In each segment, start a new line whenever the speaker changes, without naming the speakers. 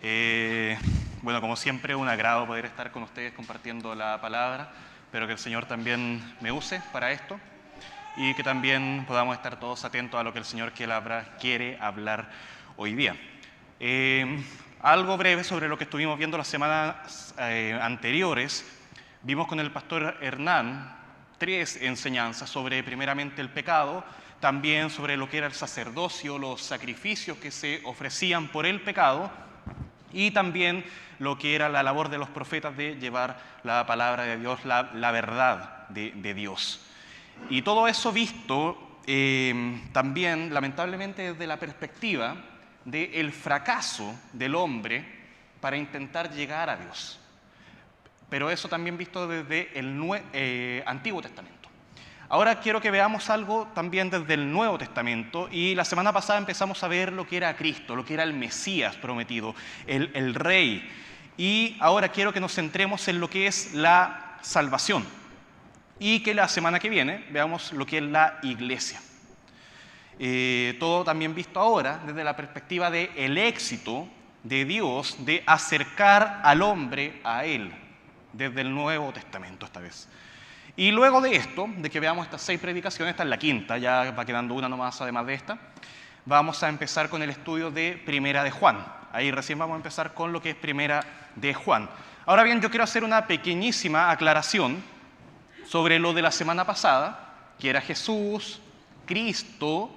Eh, bueno, como siempre, un agrado poder estar con ustedes compartiendo la palabra. Espero que el Señor también me use para esto y que también podamos estar todos atentos a lo que el Señor quiere hablar hoy día. Algo breve sobre lo que estuvimos viendo las semanas anteriores. Vimos con el pastor Hernán 3 enseñanzas sobre primeramente el pecado, también sobre lo que era el sacerdocio, los sacrificios que se ofrecían por el pecado y también lo que era la labor de los profetas de llevar la palabra de Dios, la verdad de Dios. Y todo eso visto también, lamentablemente, desde la perspectiva del fracaso del hombre para intentar llegar a Dios. Pero eso también visto desde el Antiguo Testamento. Ahora quiero que veamos algo también desde el Nuevo Testamento, y la semana pasada empezamos a ver lo que era Cristo, lo que era el Mesías prometido, el Rey. Y ahora quiero que nos centremos en lo que es la salvación y que la semana que viene veamos lo que es la iglesia. Todo también visto ahora desde la perspectiva del éxito de Dios de acercar al hombre a Él, desde el Nuevo Testamento esta vez. Y luego de esto, de que veamos estas 6 predicaciones, esta es la quinta, ya va quedando una nomás además de esta, vamos a empezar con el estudio de Primera de Juan. Ahí recién vamos a empezar con lo que es Primera de Juan. Ahora bien, yo quiero hacer una pequeñísima aclaración sobre lo de la semana pasada, que era Jesús, Cristo,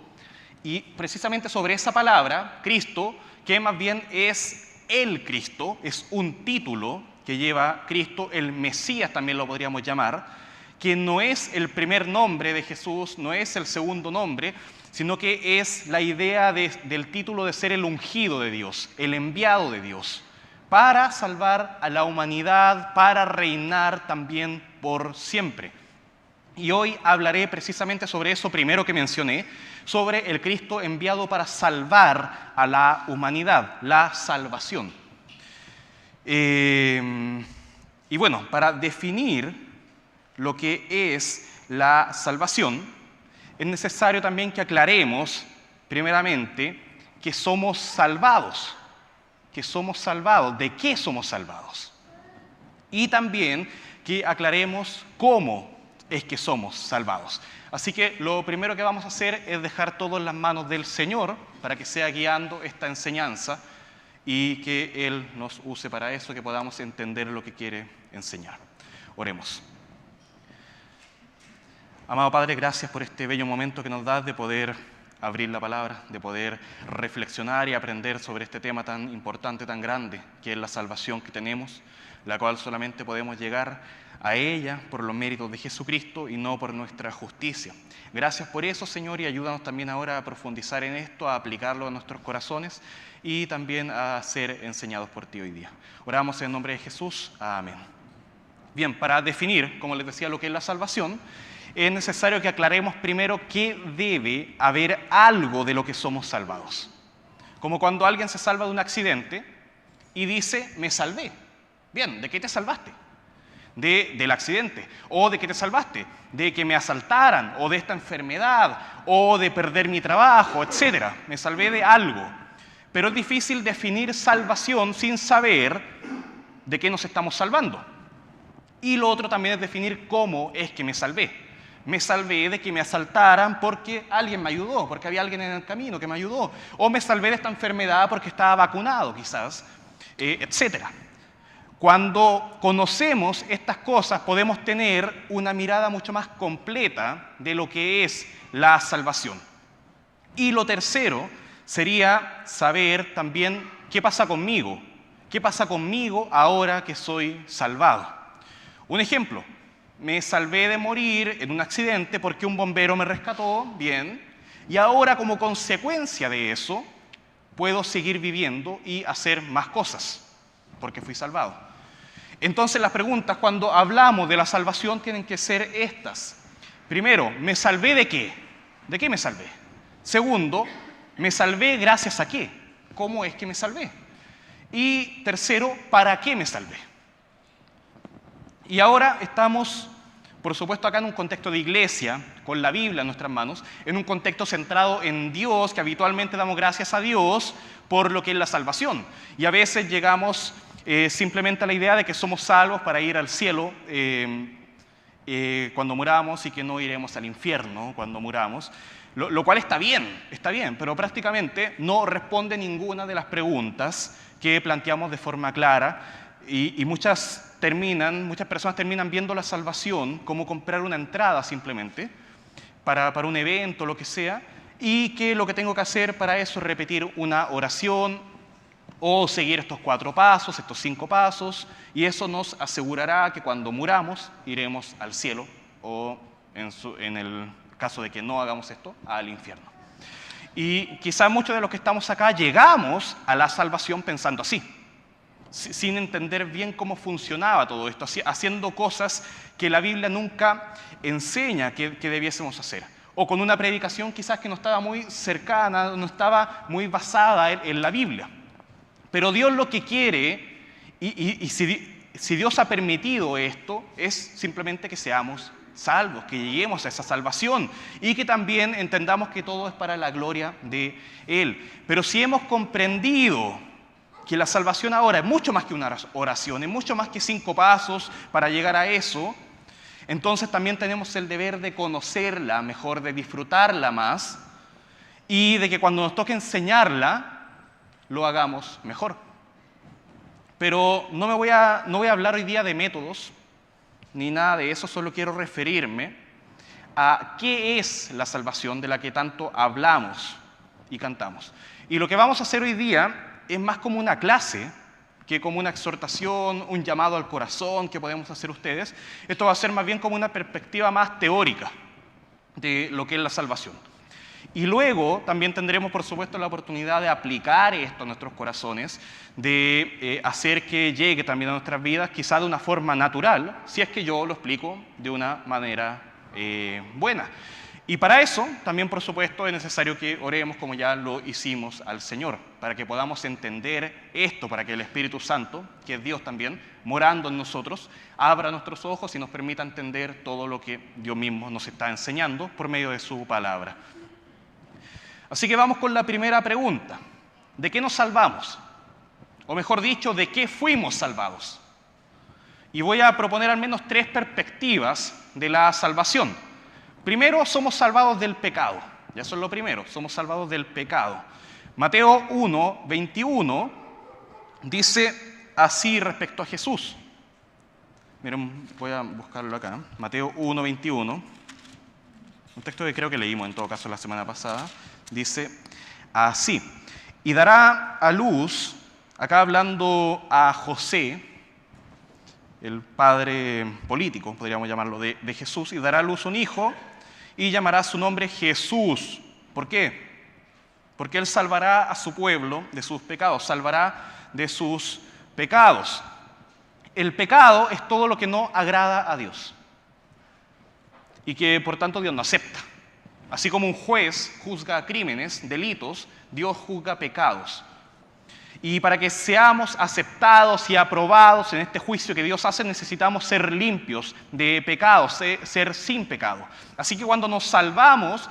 y precisamente sobre esa palabra, Cristo, que más bien es el Cristo, es un título que lleva Cristo, el Mesías también lo podríamos llamar, que no es el primer nombre de Jesús, no es el segundo nombre, sino que es la idea del título de ser el ungido de Dios, el enviado de Dios, para salvar a la humanidad, para reinar también por siempre. Y hoy hablaré precisamente sobre eso primero que mencioné, sobre el Cristo enviado para salvar a la humanidad, la salvación. Y bueno, para definir lo que es la salvación, es necesario también que aclaremos, primeramente, que somos salvados. Que somos salvados. ¿De qué somos salvados? Y también que aclaremos cómo es que somos salvados. Así que lo primero que vamos a hacer es dejar todo en las manos del Señor para que sea guiando esta enseñanza y que Él nos use para eso, que podamos entender lo que quiere enseñar. Oremos. Amado Padre, gracias por este bello momento que nos das de poder abrir la palabra, de poder reflexionar y aprender sobre este tema tan importante, tan grande, que es la salvación que tenemos, la cual solamente podemos llegar a ella por los méritos de Jesucristo y no por nuestra justicia. Gracias por eso, Señor, y ayúdanos también ahora a profundizar en esto, a aplicarlo a nuestros corazones y también a ser enseñados por ti hoy día. Oramos en el nombre de Jesús. Amén. Bien, para definir, como les decía, lo que es la salvación, es necesario que aclaremos primero que debe haber algo de lo que somos salvados. Como cuando alguien se salva de un accidente y dice, me salvé. Bien, ¿de qué te salvaste? Del accidente. ¿O de qué te salvaste? De que me asaltaran, o de esta enfermedad, o de perder mi trabajo, etc. Me salvé de algo. Pero es difícil definir salvación sin saber de qué nos estamos salvando. Y lo otro también es definir cómo es que me salvé. Me salvé de que me asaltaran porque alguien me ayudó, porque había alguien en el camino que me ayudó. O me salvé de esta enfermedad porque estaba vacunado, quizás, etc. Cuando conocemos estas cosas, podemos tener una mirada mucho más completa de lo que es la salvación. Y lo tercero sería saber también qué pasa conmigo. ¿Qué pasa conmigo ahora que soy salvado? Un ejemplo. Me salvé de morir en un accidente porque un bombero me rescató, bien, y ahora como consecuencia de eso puedo seguir viviendo y hacer más cosas, porque fui salvado. Entonces las preguntas cuando hablamos de la salvación tienen que ser estas. Primero, ¿me salvé de qué? ¿De qué me salvé? Segundo, ¿me salvé gracias a qué? ¿Cómo es que me salvé? Y tercero, ¿para qué me salvé? Y ahora estamos por supuesto acá en un contexto de iglesia, con la Biblia en nuestras manos, en un contexto centrado en Dios, que habitualmente damos gracias a Dios por lo que es la salvación. Y a veces llegamos simplemente a la idea de que somos salvos para ir al cielo cuando muramos y que no iremos al infierno cuando muramos, lo cual está bien, pero prácticamente no responde ninguna de las preguntas que planteamos de forma clara y muchas personas terminan viendo la salvación como comprar una entrada simplemente para un evento, lo que sea, y que lo que tengo que hacer para eso es repetir una oración o seguir estos 4 pasos, estos 5 pasos, y eso nos asegurará que cuando muramos iremos al cielo o, en el caso de que no hagamos esto, al infierno. Y quizás muchos de los que estamos acá llegamos a la salvación pensando así, sin entender bien cómo funcionaba todo esto, haciendo cosas que la Biblia nunca enseña que debiésemos hacer. O con una predicación quizás que no estaba muy cercana, no estaba muy basada en la Biblia. Pero Dios lo que quiere, y si Dios ha permitido esto, es simplemente que seamos salvos, que lleguemos a esa salvación y que también entendamos que todo es para la gloria de Él. Pero si hemos comprendido que la salvación ahora es mucho más que una oración, es mucho más que 5 pasos para llegar a eso, entonces también tenemos el deber de conocerla mejor, de disfrutarla más y de que cuando nos toque enseñarla, lo hagamos mejor. Pero no voy a hablar hoy día de métodos, ni nada de eso, solo quiero referirme a qué es la salvación de la que tanto hablamos y cantamos. Y lo que vamos a hacer hoy día es más como una clase que como una exhortación, un llamado al corazón que podemos hacer ustedes. Esto va a ser más bien como una perspectiva más teórica de lo que es la salvación. Y luego también tendremos, por supuesto, la oportunidad de aplicar esto a nuestros corazones, de hacer que llegue también a nuestras vidas, quizá de una forma natural, si es que yo lo explico de una manera buena. Y para eso también, por supuesto, es necesario que oremos como ya lo hicimos al Señor, para que podamos entender esto, para que el Espíritu Santo, que es Dios también, morando en nosotros, abra nuestros ojos y nos permita entender todo lo que Dios mismo nos está enseñando por medio de su palabra. Así que vamos con la primera pregunta. ¿De qué nos salvamos? O mejor dicho, ¿de qué fuimos salvados? Y voy a proponer al menos 3 perspectivas de la salvación. Primero, somos salvados del pecado. Ya eso es lo primero, somos salvados del pecado. Mateo 1, 21 dice así respecto a Jesús. Miren, voy a buscarlo acá. Mateo 1, 21. Un texto que creo que leímos en todo caso la semana pasada. Dice así: y dará a luz, acá hablando a José, el padre político, podríamos llamarlo, de Jesús, y dará a luz un hijo y llamará su nombre Jesús. ¿Por qué? Porque Él salvará a su pueblo de sus pecados, salvará de sus pecados. El pecado es todo lo que no agrada a Dios y que por tanto Dios no acepta. Así como un juez juzga crímenes, delitos, Dios juzga pecados. Y para que seamos aceptados y aprobados en este juicio que Dios hace, necesitamos ser limpios de pecados, ser sin pecado. Así que cuando nos salvamos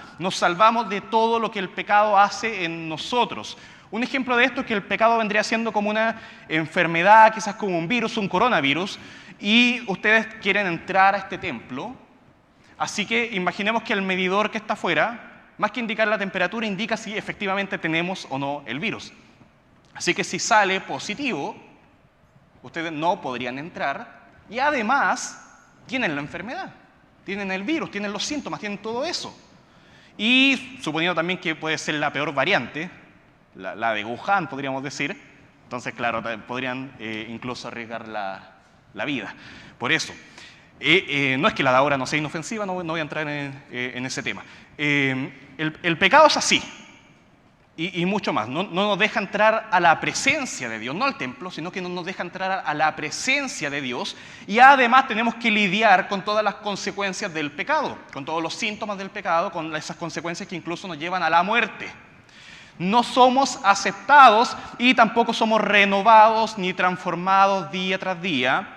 de todo lo que el pecado hace en nosotros. Un ejemplo de esto es que el pecado vendría siendo como una enfermedad, quizás como un virus, un coronavirus, y ustedes quieren entrar a este templo. Así que imaginemos que el medidor que está afuera, más que indicar la temperatura, indica si efectivamente tenemos o no el virus. Así que si sale positivo, ustedes no podrían entrar y además tienen la enfermedad, tienen el virus, tienen los síntomas, tienen todo eso. Y suponiendo también que puede ser la peor variante, la de Wuhan podríamos decir, entonces claro, podrían incluso arriesgar la vida. Por eso, no es que la de ahora no sea inofensiva, no voy a entrar en ese tema. El pecado es así. Y mucho más, no nos deja entrar a la presencia de Dios, no al templo, sino que no nos deja entrar a la presencia de Dios. Y además tenemos que lidiar con todas las consecuencias del pecado, con todos los síntomas del pecado, con esas consecuencias que incluso nos llevan a la muerte. No somos aceptados y tampoco somos renovados ni transformados día tras día,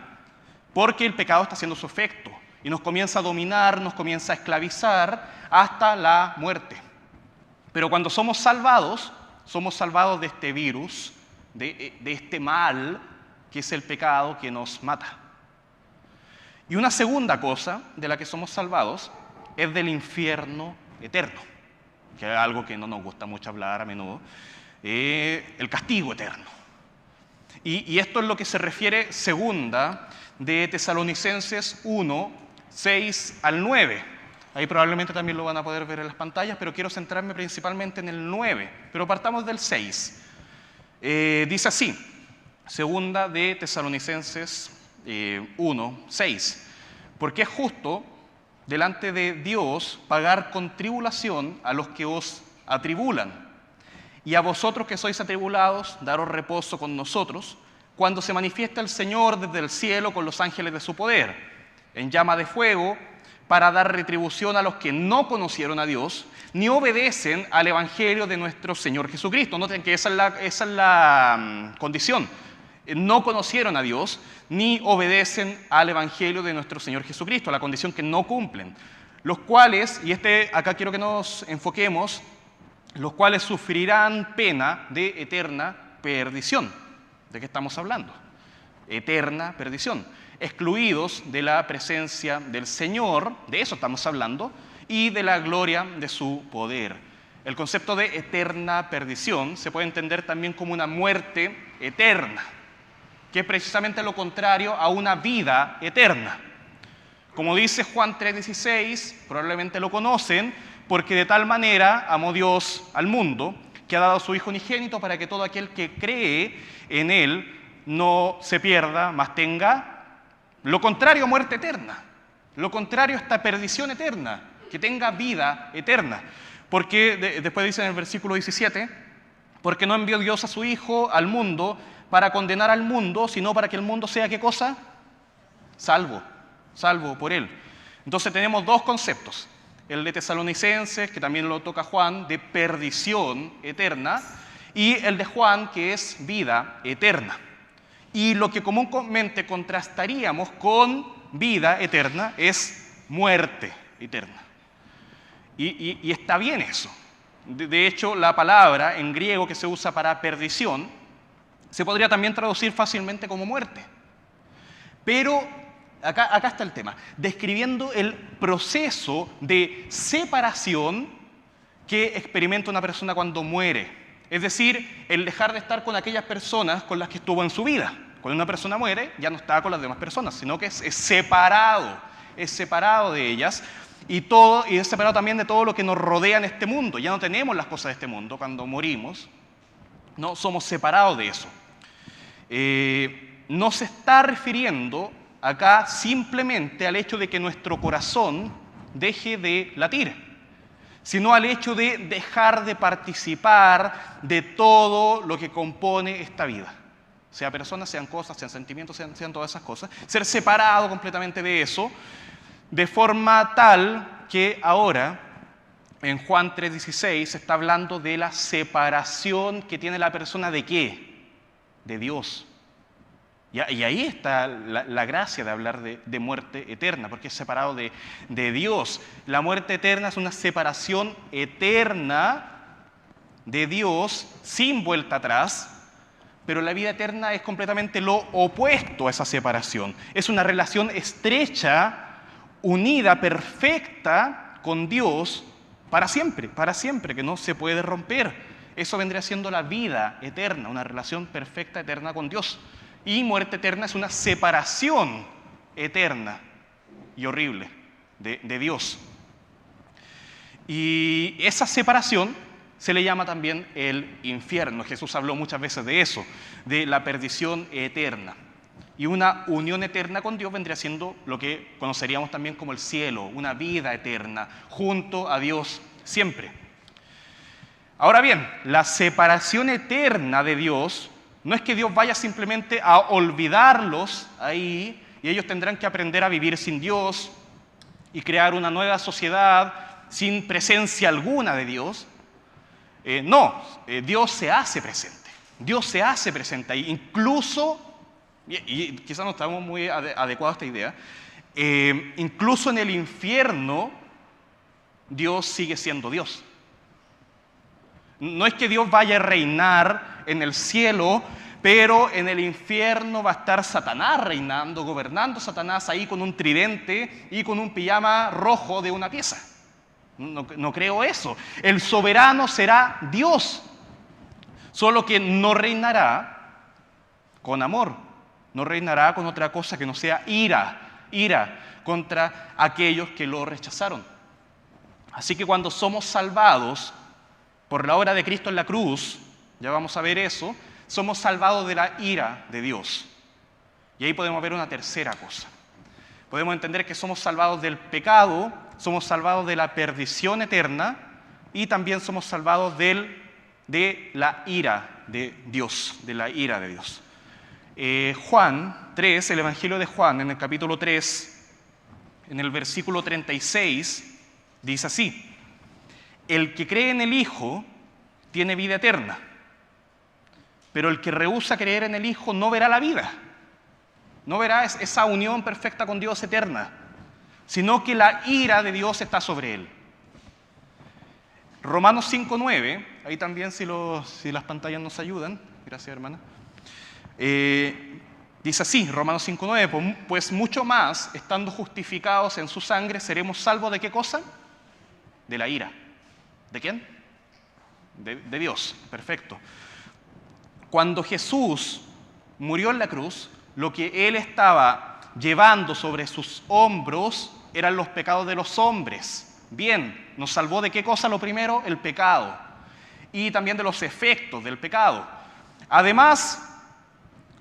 porque el pecado está haciendo su efecto. y nos comienza a dominar, nos comienza a esclavizar hasta la muerte. Pero cuando somos salvados de este virus, de este mal que es el pecado que nos mata. Y una segunda cosa de la que somos salvados es del infierno eterno, que es algo que no nos gusta mucho hablar a menudo, el castigo eterno. Y esto es lo que se refiere segunda de Tesalonicenses 1, 6 al 9. Ahí probablemente también lo van a poder ver en las pantallas, pero quiero centrarme principalmente en el 9, pero partamos del 6. Dice así, segunda de Tesalonicenses 1, 6. Porque es justo delante de Dios pagar con tribulación a los que os atribulan, y a vosotros que sois atribulados, daros reposo con nosotros, cuando se manifiesta el Señor desde el cielo con los ángeles de su poder, en llama de fuego, para dar retribución a los que no conocieron a Dios, ni obedecen al Evangelio de nuestro Señor Jesucristo. Noten que esa es la condición. No conocieron a Dios, ni obedecen al Evangelio de nuestro Señor Jesucristo, la condición que no cumplen. Los cuales, y acá quiero que nos enfoquemos, los cuales sufrirán pena de eterna perdición. ¿De qué estamos hablando? Eterna perdición. Excluidos de la presencia del Señor, de eso estamos hablando, y de la gloria de su poder. El concepto de eterna perdición se puede entender también como una muerte eterna, que es precisamente lo contrario a una vida eterna. Como dice Juan 3:16, probablemente lo conocen, porque de tal manera amó Dios al mundo, que ha dado a su Hijo unigénito para que todo aquel que cree en Él no se pierda, mas tenga lo contrario a muerte eterna, lo contrario a esta perdición eterna, que tenga vida eterna. Porque después dice en el versículo 17, porque no envió Dios a su Hijo al mundo para condenar al mundo, sino para que el mundo sea, ¿qué cosa? Salvo por Él. Entonces tenemos dos conceptos. El de Tesalonicenses, que también lo toca Juan, de perdición eterna, y el de Juan, que es vida eterna. Y lo que comúnmente contrastaríamos con vida eterna es muerte eterna. Y está bien eso. De hecho, la palabra en griego que se usa para perdición se podría también traducir fácilmente como muerte. Pero acá está el tema, describiendo el proceso de separación que experimenta una persona cuando muere. Es decir, el dejar de estar con aquellas personas con las que estuvo en su vida. Cuando una persona muere, ya no está con las demás personas, sino que es separado de ellas y es separado también de todo lo que nos rodea en este mundo. Ya no tenemos las cosas de este mundo cuando morimos, no somos separados de eso. No se está refiriendo acá simplemente al hecho de que nuestro corazón deje de latir, sino al hecho de dejar de participar de todo lo que compone esta vida. Sea personas, sean cosas, sean sentimientos, sean todas esas cosas. Ser separado completamente de eso, de forma tal que ahora, en Juan 3:16, se está hablando de la separación que tiene la persona ¿de qué? De Dios. Y ahí está la gracia de hablar de muerte eterna, porque es separado de Dios. La muerte eterna es una separación eterna de Dios sin vuelta atrás, pero la vida eterna es completamente lo opuesto a esa separación. Es una relación estrecha, unida, perfecta con Dios para siempre, que no se puede romper. Eso vendría siendo la vida eterna, una relación perfecta, eterna con Dios. Y muerte eterna es una separación eterna y horrible de Dios. Y esa separación se le llama también el infierno. Jesús habló muchas veces de eso, de la perdición eterna. Y una unión eterna con Dios vendría siendo lo que conoceríamos también como el cielo, una vida eterna, junto a Dios siempre. Ahora bien, la separación eterna de Dios no es que Dios vaya simplemente a olvidarlos ahí y ellos tendrán que aprender a vivir sin Dios y crear una nueva sociedad sin presencia alguna de Dios. Dios se hace presente. Dios se hace presente ahí. Incluso, y quizás no estamos muy adecuados a esta idea, Incluso en el infierno, Dios sigue siendo Dios. No es que Dios vaya a reinar en el cielo, pero en el infierno va a estar Satanás reinando, gobernando Satanás ahí con un tridente y con un pijama rojo de una pieza. No creo eso. El soberano será Dios, solo que no reinará con amor, no reinará con otra cosa que no sea ira contra aquellos que lo rechazaron. Así que cuando somos salvados por la obra de Cristo en la cruz, ya vamos a ver eso, somos salvados de la ira de Dios. Y ahí podemos ver una tercera cosa. Podemos entender que somos salvados del pecado, somos salvados de la perdición eterna y también somos salvados de la ira de Dios, de la ira de Dios. Juan 3, el Evangelio de Juan, en el capítulo 3, en el versículo 36, dice así: el que cree en el Hijo tiene vida eterna, pero el que rehúsa creer en el Hijo no verá la vida, no verá esa unión perfecta con Dios eterna, sino que la ira de Dios está sobre él. Romanos 5:9, ahí también si las pantallas nos ayudan, gracias hermana, dice así, Romanos 5:9, pues mucho más, estando justificados en su sangre, seremos salvos ¿de qué cosa? De la ira. ¿De quién? De Dios, perfecto. Cuando Jesús murió en la cruz, lo que Él estaba llevando sobre sus hombros eran los pecados de los hombres. Bien, ¿nos salvó de qué cosa lo primero? El pecado. Y también de los efectos del pecado. Además,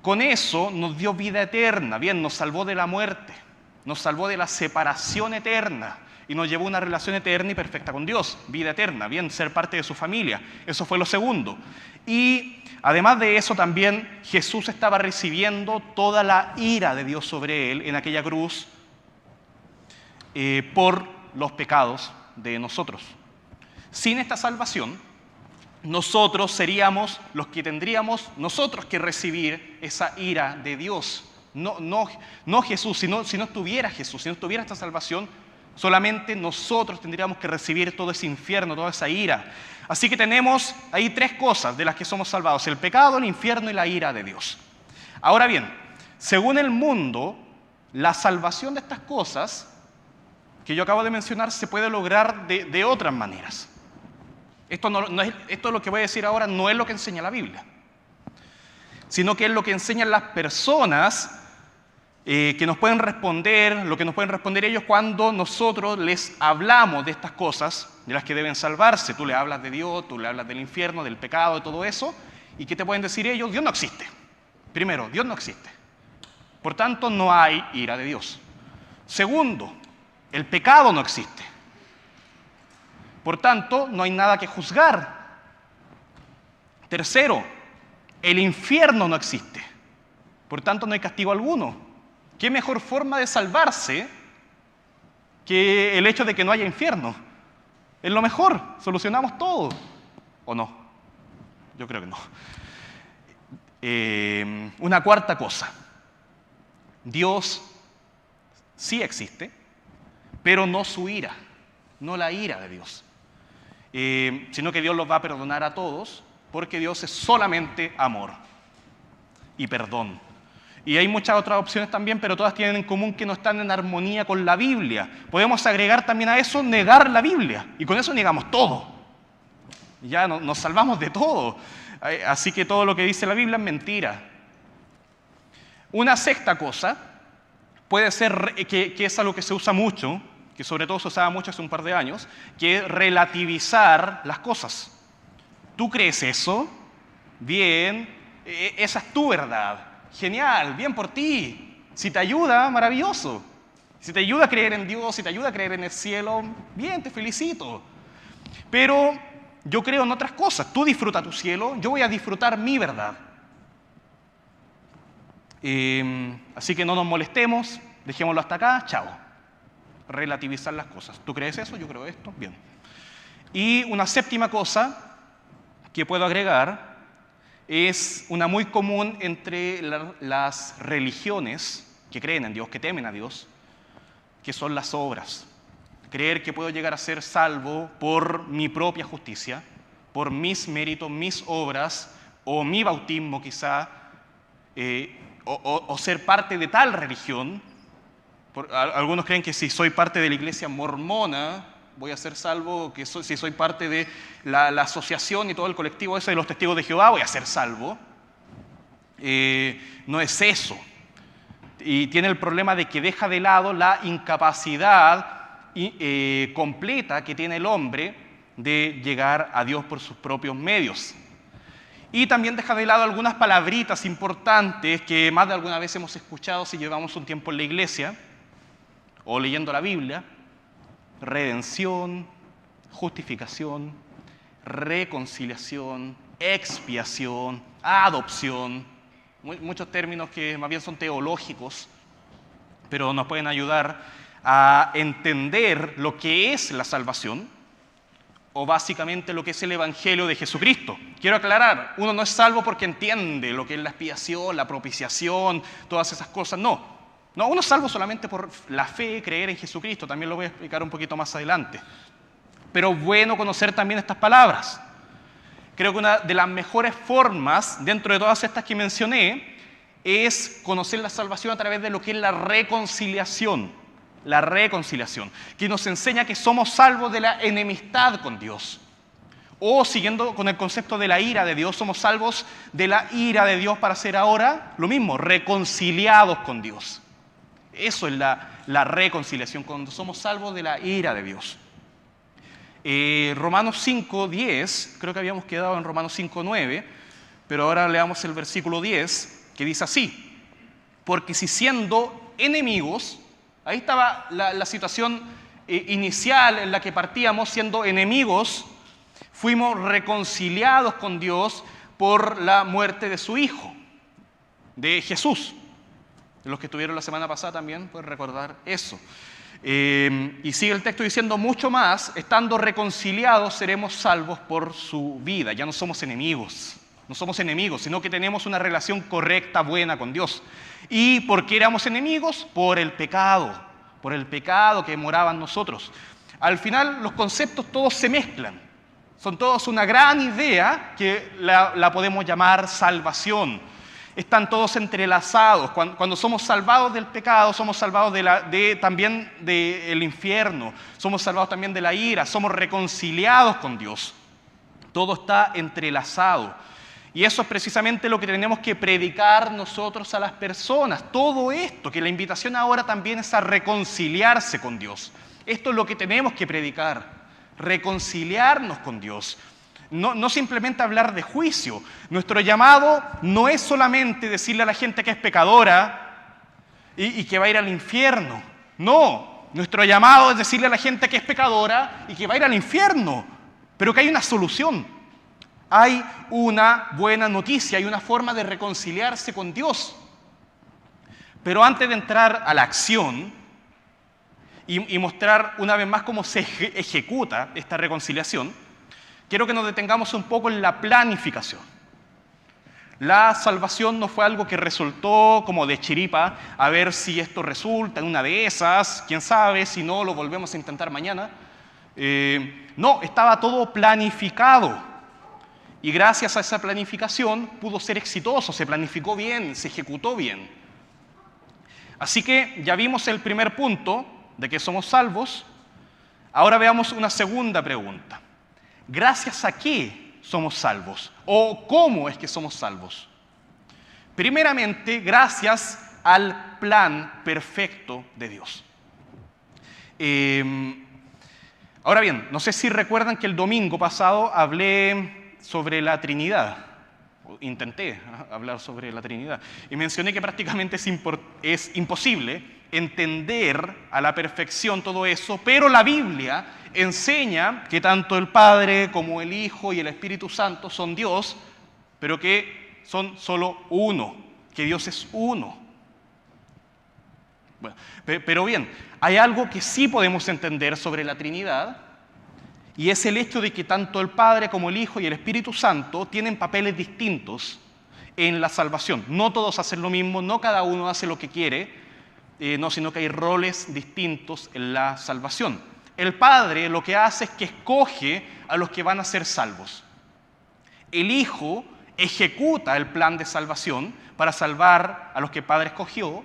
con eso nos dio vida eterna. Bien, nos salvó de la muerte, nos salvó de la separación eterna y nos llevó a una relación eterna y perfecta con Dios, vida eterna, bien, ser parte de su familia. Eso fue lo segundo. Y además de eso también Jesús estaba recibiendo toda la ira de Dios sobre él en aquella cruz por los pecados de nosotros. Sin esta salvación, nosotros seríamos los que tendríamos nosotros que recibir esa ira de Dios. No Jesús, si no estuviera Jesús, si no estuviera esta salvación, solamente nosotros tendríamos que recibir todo ese infierno, toda esa ira. Así que tenemos ahí tres cosas de las que somos salvados: el pecado, el infierno y la ira de Dios. Ahora bien, según el mundo, la salvación de estas cosas que yo acabo de mencionar se puede lograr de otras maneras. Esto lo que voy a decir ahora no es lo que enseña la Biblia, sino que es lo que enseñan las personas que nos pueden responder, lo que nos pueden responder ellos cuando nosotros les hablamos de estas cosas, de las que deben salvarse. Tú le hablas de Dios, tú le hablas del infierno, del pecado, de todo eso, ¿y qué te pueden decir ellos? Dios no existe. Primero, Dios no existe. Por tanto, no hay ira de Dios. Segundo, el pecado no existe. Por tanto, no hay nada que juzgar. Tercero, el infierno no existe. Por tanto, no hay castigo alguno. ¿Qué mejor forma de salvarse que el hecho de que no haya infierno? Es lo mejor, solucionamos todo. ¿O no? Yo creo que no. Una cuarta cosa. Dios sí existe, pero no su ira, no la ira de Dios. Sino que Dios los va a perdonar a todos, porque Dios es solamente amor y perdón. Y hay muchas otras opciones también, pero todas tienen en común que no están en armonía con la Biblia. Podemos agregar también a eso negar la Biblia, y con eso negamos todo. Ya nos salvamos de todo. Así que todo lo que dice la Biblia es mentira. Una sexta cosa puede ser, que es algo que se usa mucho, que sobre todo se usaba mucho hace un par de años, que es relativizar las cosas. ¿Tú crees eso? Bien, esa es tu verdad. Genial, bien por ti. Si te ayuda, maravilloso. Si te ayuda a creer en Dios, si te ayuda a creer en el cielo, bien, te felicito. Pero yo creo en otras cosas. Tú disfruta tu cielo, yo voy a disfrutar mi verdad. Así que no nos molestemos, dejémoslo hasta acá, chao. Relativizar las cosas. ¿Tú crees eso? Yo creo esto, bien. Y una séptima cosa que puedo agregar es una muy común entre las religiones que creen en Dios, que temen a Dios, que son las obras. Creer que puedo llegar a ser salvo por mi propia justicia, por mis méritos, mis obras, o mi bautismo quizá, o ser parte de tal religión. Algunos creen que si soy parte de la iglesia mormona voy a ser salvo, que si soy parte de la asociación y todo el colectivo ese de los testigos de Jehová voy a ser salvo. No es eso. Y tiene el problema de que deja de lado la incapacidad completa que tiene el hombre de llegar a Dios por sus propios medios. Y también deja de lado algunas palabritas importantes que más de alguna vez hemos escuchado si llevamos un tiempo en la iglesia o leyendo la Biblia: redención, justificación, reconciliación, expiación, adopción. Muchos términos que más bien son teológicos, pero nos pueden ayudar a entender lo que es la salvación, o básicamente lo que es el Evangelio de Jesucristo. Quiero aclarar, uno no es salvo porque entiende lo que es la expiación, la propiciación, todas esas cosas, no. Uno es salvo solamente por la fe, creer en Jesucristo, también lo voy a explicar un poquito más adelante. Pero bueno conocer también estas palabras. Creo que una de las mejores formas, dentro de todas estas que mencioné, es conocer la salvación a través de lo que es la reconciliación. La reconciliación, que nos enseña que somos salvos de la enemistad con Dios. O, siguiendo con el concepto de la ira de Dios, somos salvos de la ira de Dios para ser ahora lo mismo, reconciliados con Dios. Eso es la reconciliación, cuando somos salvos de la ira de Dios. Romanos 5:10, creo que habíamos quedado en Romanos 5:9, pero ahora leamos el versículo 10, que dice así: porque si siendo enemigos, ahí estaba la situación inicial en la que partíamos, siendo enemigos, fuimos reconciliados con Dios por la muerte de su Hijo, de Jesús. Los que estuvieron la semana pasada también pueden recordar eso. Y sigue el texto diciendo: mucho más, estando reconciliados seremos salvos por su vida. Ya no somos enemigos, sino que tenemos una relación correcta, buena con Dios. ¿Y por qué éramos enemigos? Por el pecado que moraba en nosotros. Al final los conceptos todos se mezclan, son todos una gran idea que la podemos llamar salvación. Están todos entrelazados. Cuando somos salvados del pecado, somos salvados también del infierno, somos salvados también de la ira, somos reconciliados con Dios. Todo está entrelazado. Y eso es precisamente lo que tenemos que predicar nosotros a las personas. Todo esto, que la invitación ahora también es a reconciliarse con Dios. Esto es lo que tenemos que predicar, reconciliarnos con Dios. No simplemente hablar de juicio. Nuestro llamado no es solamente decirle a la gente que es pecadora y que va a ir al infierno. No, nuestro llamado es decirle a la gente que es pecadora y que va a ir al infierno, pero que hay una solución. Hay una buena noticia, hay una forma de reconciliarse con Dios. Pero antes de entrar a la acción y mostrar una vez más cómo se ejecuta esta reconciliación, quiero que nos detengamos un poco en la planificación. La salvación no fue algo que resultó como de chiripa, a ver si esto resulta en una de esas, quién sabe, si no lo volvemos a intentar mañana. No, estaba todo planificado. Y gracias a esa planificación pudo ser exitoso, se planificó bien, se ejecutó bien. Así que ya vimos el primer punto de que somos salvos. Ahora veamos una segunda pregunta. ¿Gracias a qué somos salvos? ¿O cómo es que somos salvos? Primeramente, gracias al plan perfecto de Dios. Ahora bien, no sé si recuerdan que el domingo pasado hablé sobre la Trinidad. Intenté hablar sobre la Trinidad. Y mencioné que prácticamente es imposible entender a la perfección todo eso, pero la Biblia enseña que tanto el Padre como el Hijo y el Espíritu Santo son Dios, pero que son solo uno, que Dios es uno. Bueno, pero bien, hay algo que sí podemos entender sobre la Trinidad, y es el hecho de que tanto el Padre como el Hijo y el Espíritu Santo tienen papeles distintos en la salvación. No todos hacen lo mismo, no cada uno hace lo que quiere, no, sino que hay roles distintos en la salvación. El Padre lo que hace es que escoge a los que van a ser salvos. El Hijo ejecuta el plan de salvación para salvar a los que el Padre escogió,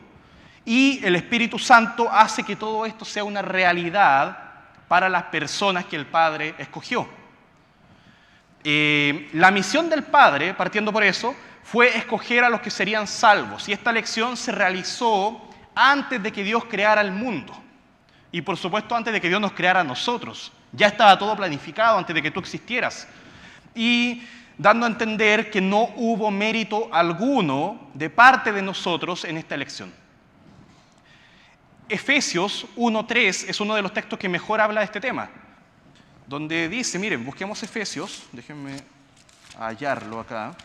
y el Espíritu Santo hace que todo esto sea una realidad para las personas que el Padre escogió. La misión del Padre, partiendo por eso, fue escoger a los que serían salvos, y esta elección se realizó antes de que Dios creara el mundo, y por supuesto antes de que Dios nos creara a nosotros. Ya estaba todo planificado antes de que tú existieras, y dando a entender que no hubo mérito alguno de parte de nosotros en esta elección. Efesios 1:3 es uno de los textos que mejor habla de este tema, donde dice, miren, busquemos Efesios, déjenme hallarlo acá,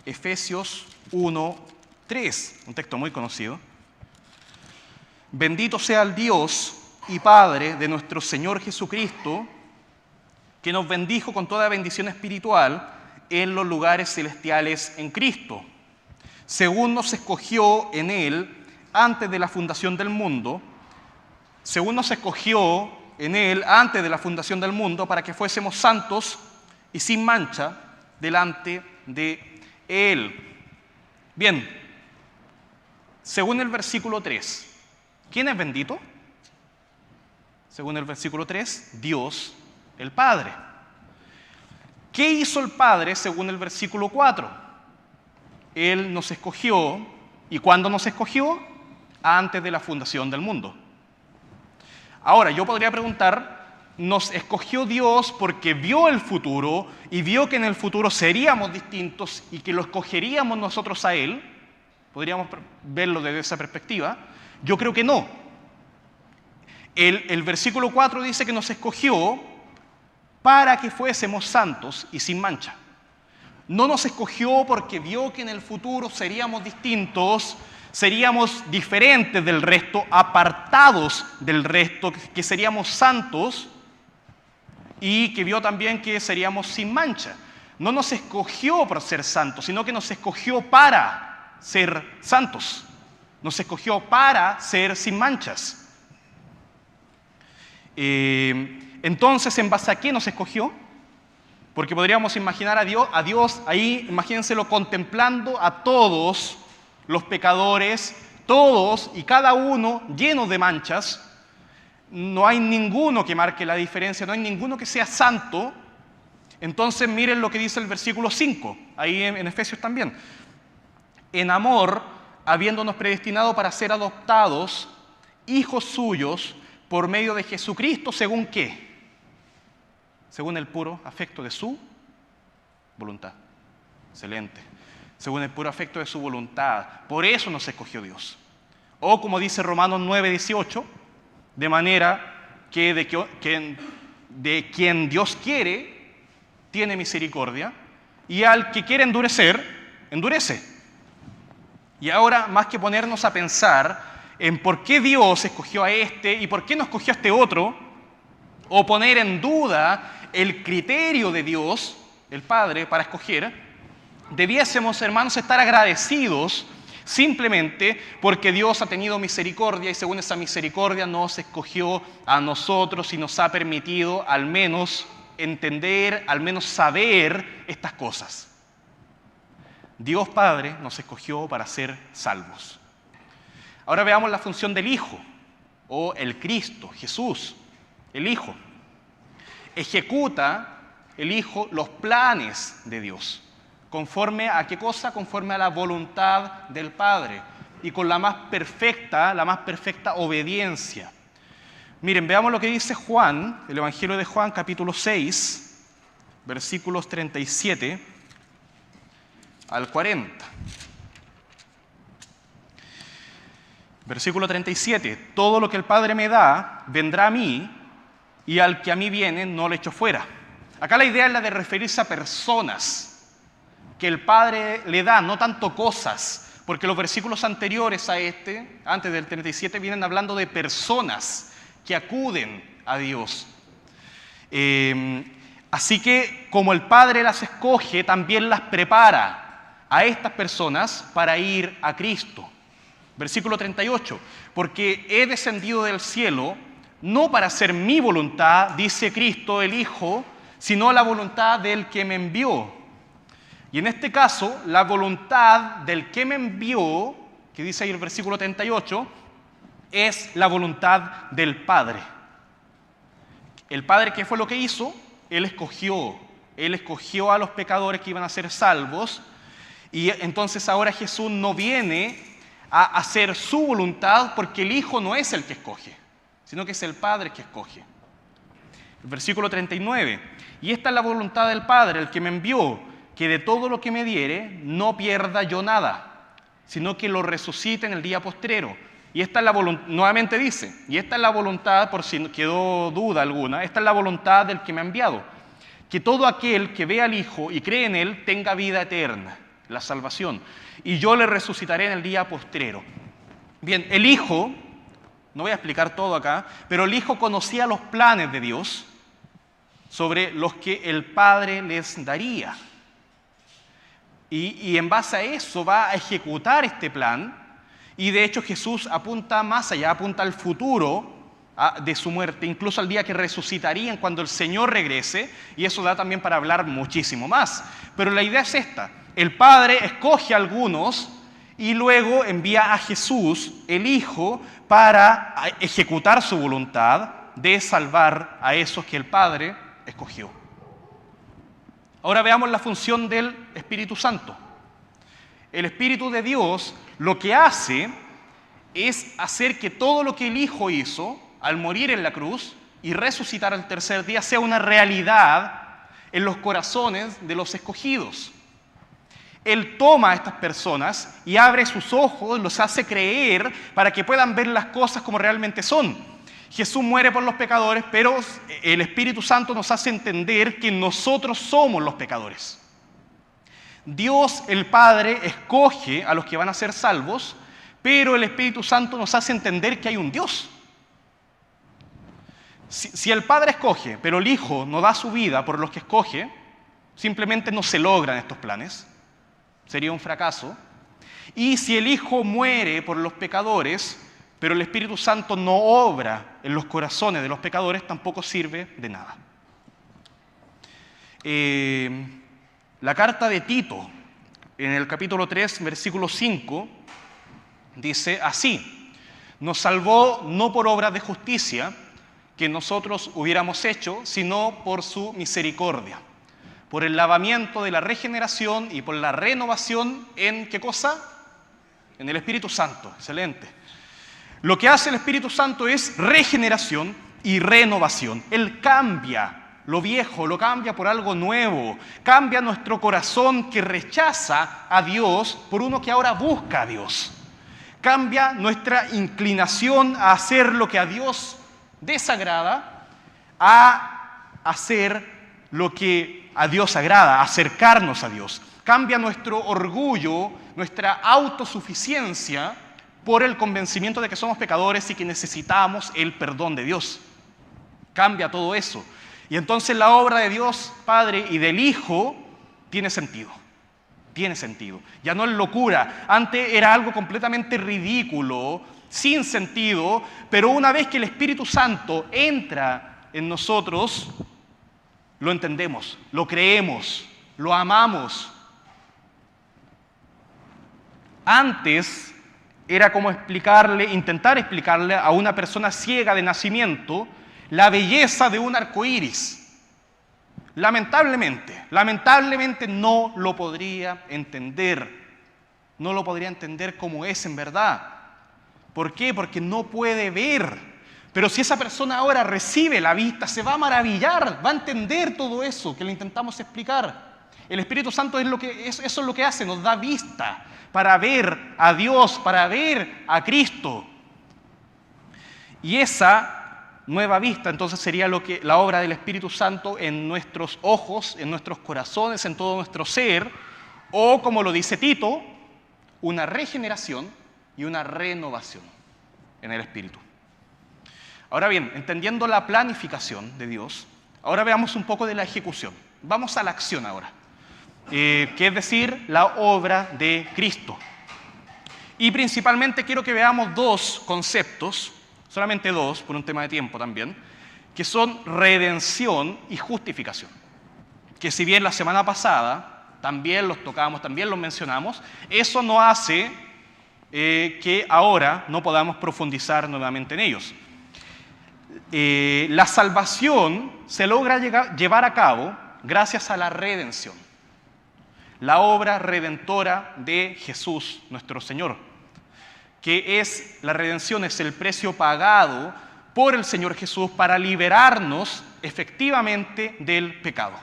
Efesios 1:3, un texto muy conocido. Bendito sea el Dios y Padre de nuestro Señor Jesucristo, que nos bendijo con toda bendición espiritual en los lugares celestiales en Cristo, según nos escogió en Él antes de la fundación del mundo, para que fuésemos santos y sin mancha delante de Él. Bien, según el versículo 3, ¿quién es bendito? Según el versículo 3, Dios el Padre. ¿Qué hizo el Padre según el versículo 4? Él nos escogió. ¿Y cuándo nos escogió? Antes de la fundación del mundo. Ahora, yo podría preguntar, ¿nos escogió Dios porque vio el futuro y vio que en el futuro seríamos distintos y que lo escogeríamos nosotros a Él? ¿Podríamos verlo desde esa perspectiva? Yo creo que no. El versículo 4 dice que nos escogió para que fuésemos santos y sin mancha. No nos escogió porque vio que en el futuro seríamos distintos, seríamos diferentes del resto, apartados del resto, que seríamos santos, y que vio también que seríamos sin mancha. No nos escogió por ser santos, sino que nos escogió para ser santos. Nos escogió para ser sin manchas. Entonces, ¿en base a qué nos escogió? Porque podríamos imaginar a Dios ahí, imagínenselo contemplando a todos los pecadores, todos y cada uno llenos de manchas. No hay ninguno que marque la diferencia, no hay ninguno que sea santo. Entonces miren lo que dice el versículo 5, ahí en Efesios también. En amor, habiéndonos predestinado para ser adoptados, hijos suyos, por medio de Jesucristo, ¿según qué? Según el puro afecto de su voluntad. Excelente. Según el puro afecto de su voluntad. Por eso nos escogió Dios. O como dice Romanos 9:18, de manera que de quien Dios quiere, tiene misericordia, y al que quiere endurecer, endurece. Y ahora, más que ponernos a pensar en por qué Dios escogió a este y por qué no escogió a este otro, o poner en duda el criterio de Dios, el Padre, para escoger, debiésemos, hermanos, estar agradecidos simplemente porque Dios ha tenido misericordia y según esa misericordia nos escogió a nosotros y nos ha permitido al menos entender, al menos saber estas cosas. Dios Padre nos escogió para ser salvos. Ahora veamos la función del Hijo, o el Cristo, Jesús, el Hijo. Ejecuta el Hijo los planes de Dios. ¿Conforme a qué cosa? Conforme a la voluntad del Padre y con la más perfecta obediencia. Miren, veamos lo que dice Juan, el Evangelio de Juan, capítulo 6, versículos 37 al 40. Versículo 37, todo lo que el Padre me da vendrá a mí, y al que a mí viene no le echo fuera. Acá la idea es la de referirse a personas que el Padre le da, no tanto cosas, porque los versículos anteriores a este, antes del 37, vienen hablando de personas que acuden a Dios. Así que como el Padre las escoge, también las prepara a estas personas para ir a Cristo. Versículo 38, porque he descendido del cielo no para hacer mi voluntad, dice Cristo el Hijo, sino la voluntad del que me envió. Y en este caso, la voluntad del que me envió, que dice ahí el versículo 38, es la voluntad del Padre. El Padre, ¿qué fue lo que hizo? Él escogió a los pecadores que iban a ser salvos, y entonces ahora Jesús no viene a hacer su voluntad porque el Hijo no es el que escoge, sino que es el Padre que escoge. El versículo 39, y esta es la voluntad del Padre, el que me envió, que de todo lo que me diere no pierda yo nada, sino que lo resucite en el día postrero. Y esta es la voluntad, nuevamente dice, y esta es la voluntad, por si quedó duda alguna, esta es la voluntad del que me ha enviado, que todo aquel que ve al Hijo y cree en Él tenga vida eterna, la salvación, y yo le resucitaré en el día postrero. Bien, el Hijo, no voy a explicar todo acá, pero el Hijo conocía los planes de Dios sobre los que el Padre les daría. Y en base a eso va a ejecutar este plan, y de hecho Jesús apunta más allá, apunta al futuro de su muerte, incluso al día que resucitarían cuando el Señor regrese, y eso da también para hablar muchísimo más. Pero la idea es esta: el Padre escoge a algunos y luego envía a Jesús, el Hijo, para ejecutar su voluntad de salvar a esos que el Padre escogió. Ahora veamos la función del Espíritu Santo. El Espíritu de Dios lo que hace es hacer que todo lo que el Hijo hizo al morir en la cruz y resucitar al tercer día sea una realidad en los corazones de los escogidos. Él toma a estas personas y abre sus ojos, los hace creer para que puedan ver las cosas como realmente son. Jesús muere por los pecadores, pero el Espíritu Santo nos hace entender que nosotros somos los pecadores. Dios, el Padre, escoge a los que van a ser salvos, pero el Espíritu Santo nos hace entender que hay un Dios. Si el Padre escoge, pero el Hijo no da su vida por los que escoge, simplemente no se logran estos planes. Sería un fracaso. Y si el Hijo muere por los pecadores, pero el Espíritu Santo no obra en los corazones de los pecadores, tampoco sirve de nada. La carta de Tito, en el capítulo 3, versículo 5, dice así: nos salvó no por obras de justicia que nosotros hubiéramos hecho, sino por su misericordia, por el lavamiento de la regeneración y por la renovación en, ¿qué cosa? En el Espíritu Santo. Excelente. Lo que hace el Espíritu Santo es regeneración y renovación. Él cambia lo viejo, lo cambia por algo nuevo. Cambia nuestro corazón que rechaza a Dios por uno que ahora busca a Dios. Cambia nuestra inclinación a hacer lo que a Dios desagrada a hacer lo que a Dios agrada, a acercarnos a Dios. Cambia nuestro orgullo, nuestra autosuficiencia, por el convencimiento de que somos pecadores y que necesitamos el perdón de Dios. Cambia todo eso. Y entonces la obra de Dios Padre y del Hijo tiene sentido. Tiene sentido. Ya no es locura. Antes era algo completamente ridículo, sin sentido, pero una vez que el Espíritu Santo entra en nosotros, lo entendemos, lo creemos, lo amamos. Antes era como intentar explicarle a una persona ciega de nacimiento la belleza de un arco iris. Lamentablemente no lo podría entender. No lo podría entender como es en verdad. ¿Por qué? Porque no puede ver. Pero si esa persona ahora recibe la vista, se va a maravillar, va a entender todo eso que le intentamos explicar. El Espíritu Santo eso es lo que hace, nos da vista para ver a Dios, para ver a Cristo. Y esa nueva vista entonces sería la obra del Espíritu Santo en nuestros ojos, en nuestros corazones, en todo nuestro ser, o como lo dice Tito, una regeneración y una renovación en el Espíritu. Ahora bien, entendiendo la planificación de Dios, ahora veamos un poco de la ejecución. Vamos a la acción ahora. Que es decir, la obra de Cristo. Y principalmente quiero que veamos dos conceptos, solamente dos, por un tema de tiempo también, que son redención y justificación. Que si bien la semana pasada también los tocamos, también los mencionamos, eso no hace que ahora no podamos profundizar nuevamente en ellos. La salvación se logra llevar a cabo gracias a la redención, la obra redentora de Jesús, nuestro Señor, que es la redención, es el precio pagado por el Señor Jesús para liberarnos efectivamente del pecado,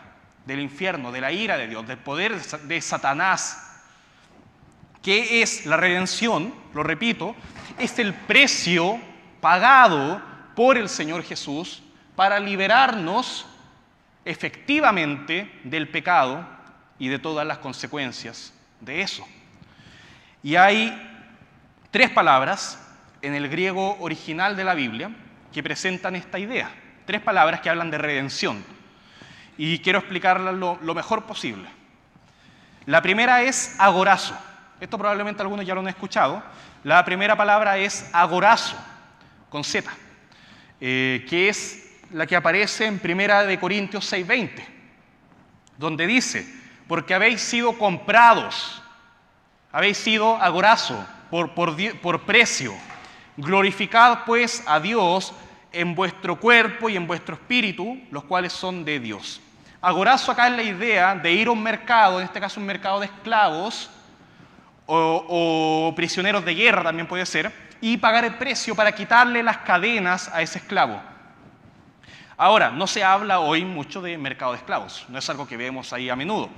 del infierno, de la ira de Dios, del poder de Satanás. ¿Qué es la redención? Lo repito, es el precio pagado por el Señor Jesús para liberarnos efectivamente del pecado y de todas las consecuencias de eso. Y hay tres palabras en el griego original de la Biblia que presentan esta idea. Tres palabras que hablan de redención. Y quiero explicarlas lo mejor posible. La primera es agorazo. Esto probablemente algunos ya lo han escuchado. La primera palabra es agorazo, con Z, que es la que aparece en 1 Corintios 6:20, donde dice, porque habéis sido comprados, habéis sido agorazo, por precio. Glorificad pues a Dios en vuestro cuerpo y en vuestro espíritu, los cuales son de Dios. Agorazo acá es la idea de ir a un mercado, en este caso un mercado de esclavos o prisioneros de guerra también puede ser, y pagar el precio para quitarle las cadenas a ese esclavo. Ahora, no se habla hoy mucho de mercado de esclavos, no es algo que vemos ahí a menudo,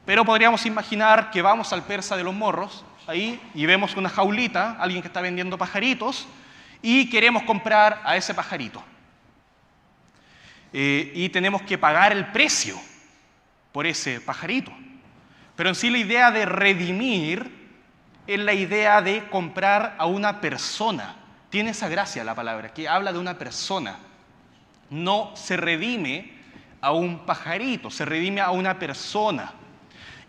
pero podríamos imaginar que vamos al Persa de los Morros, ahí, y vemos una jaulita, alguien que está vendiendo pajaritos, y queremos comprar a ese pajarito. Y tenemos que pagar el precio por ese pajarito. Pero en sí la idea de redimir es la idea de comprar a una persona. Tiene esa gracia la palabra, que habla de una persona. No se redime a un pajarito, se redime a una persona.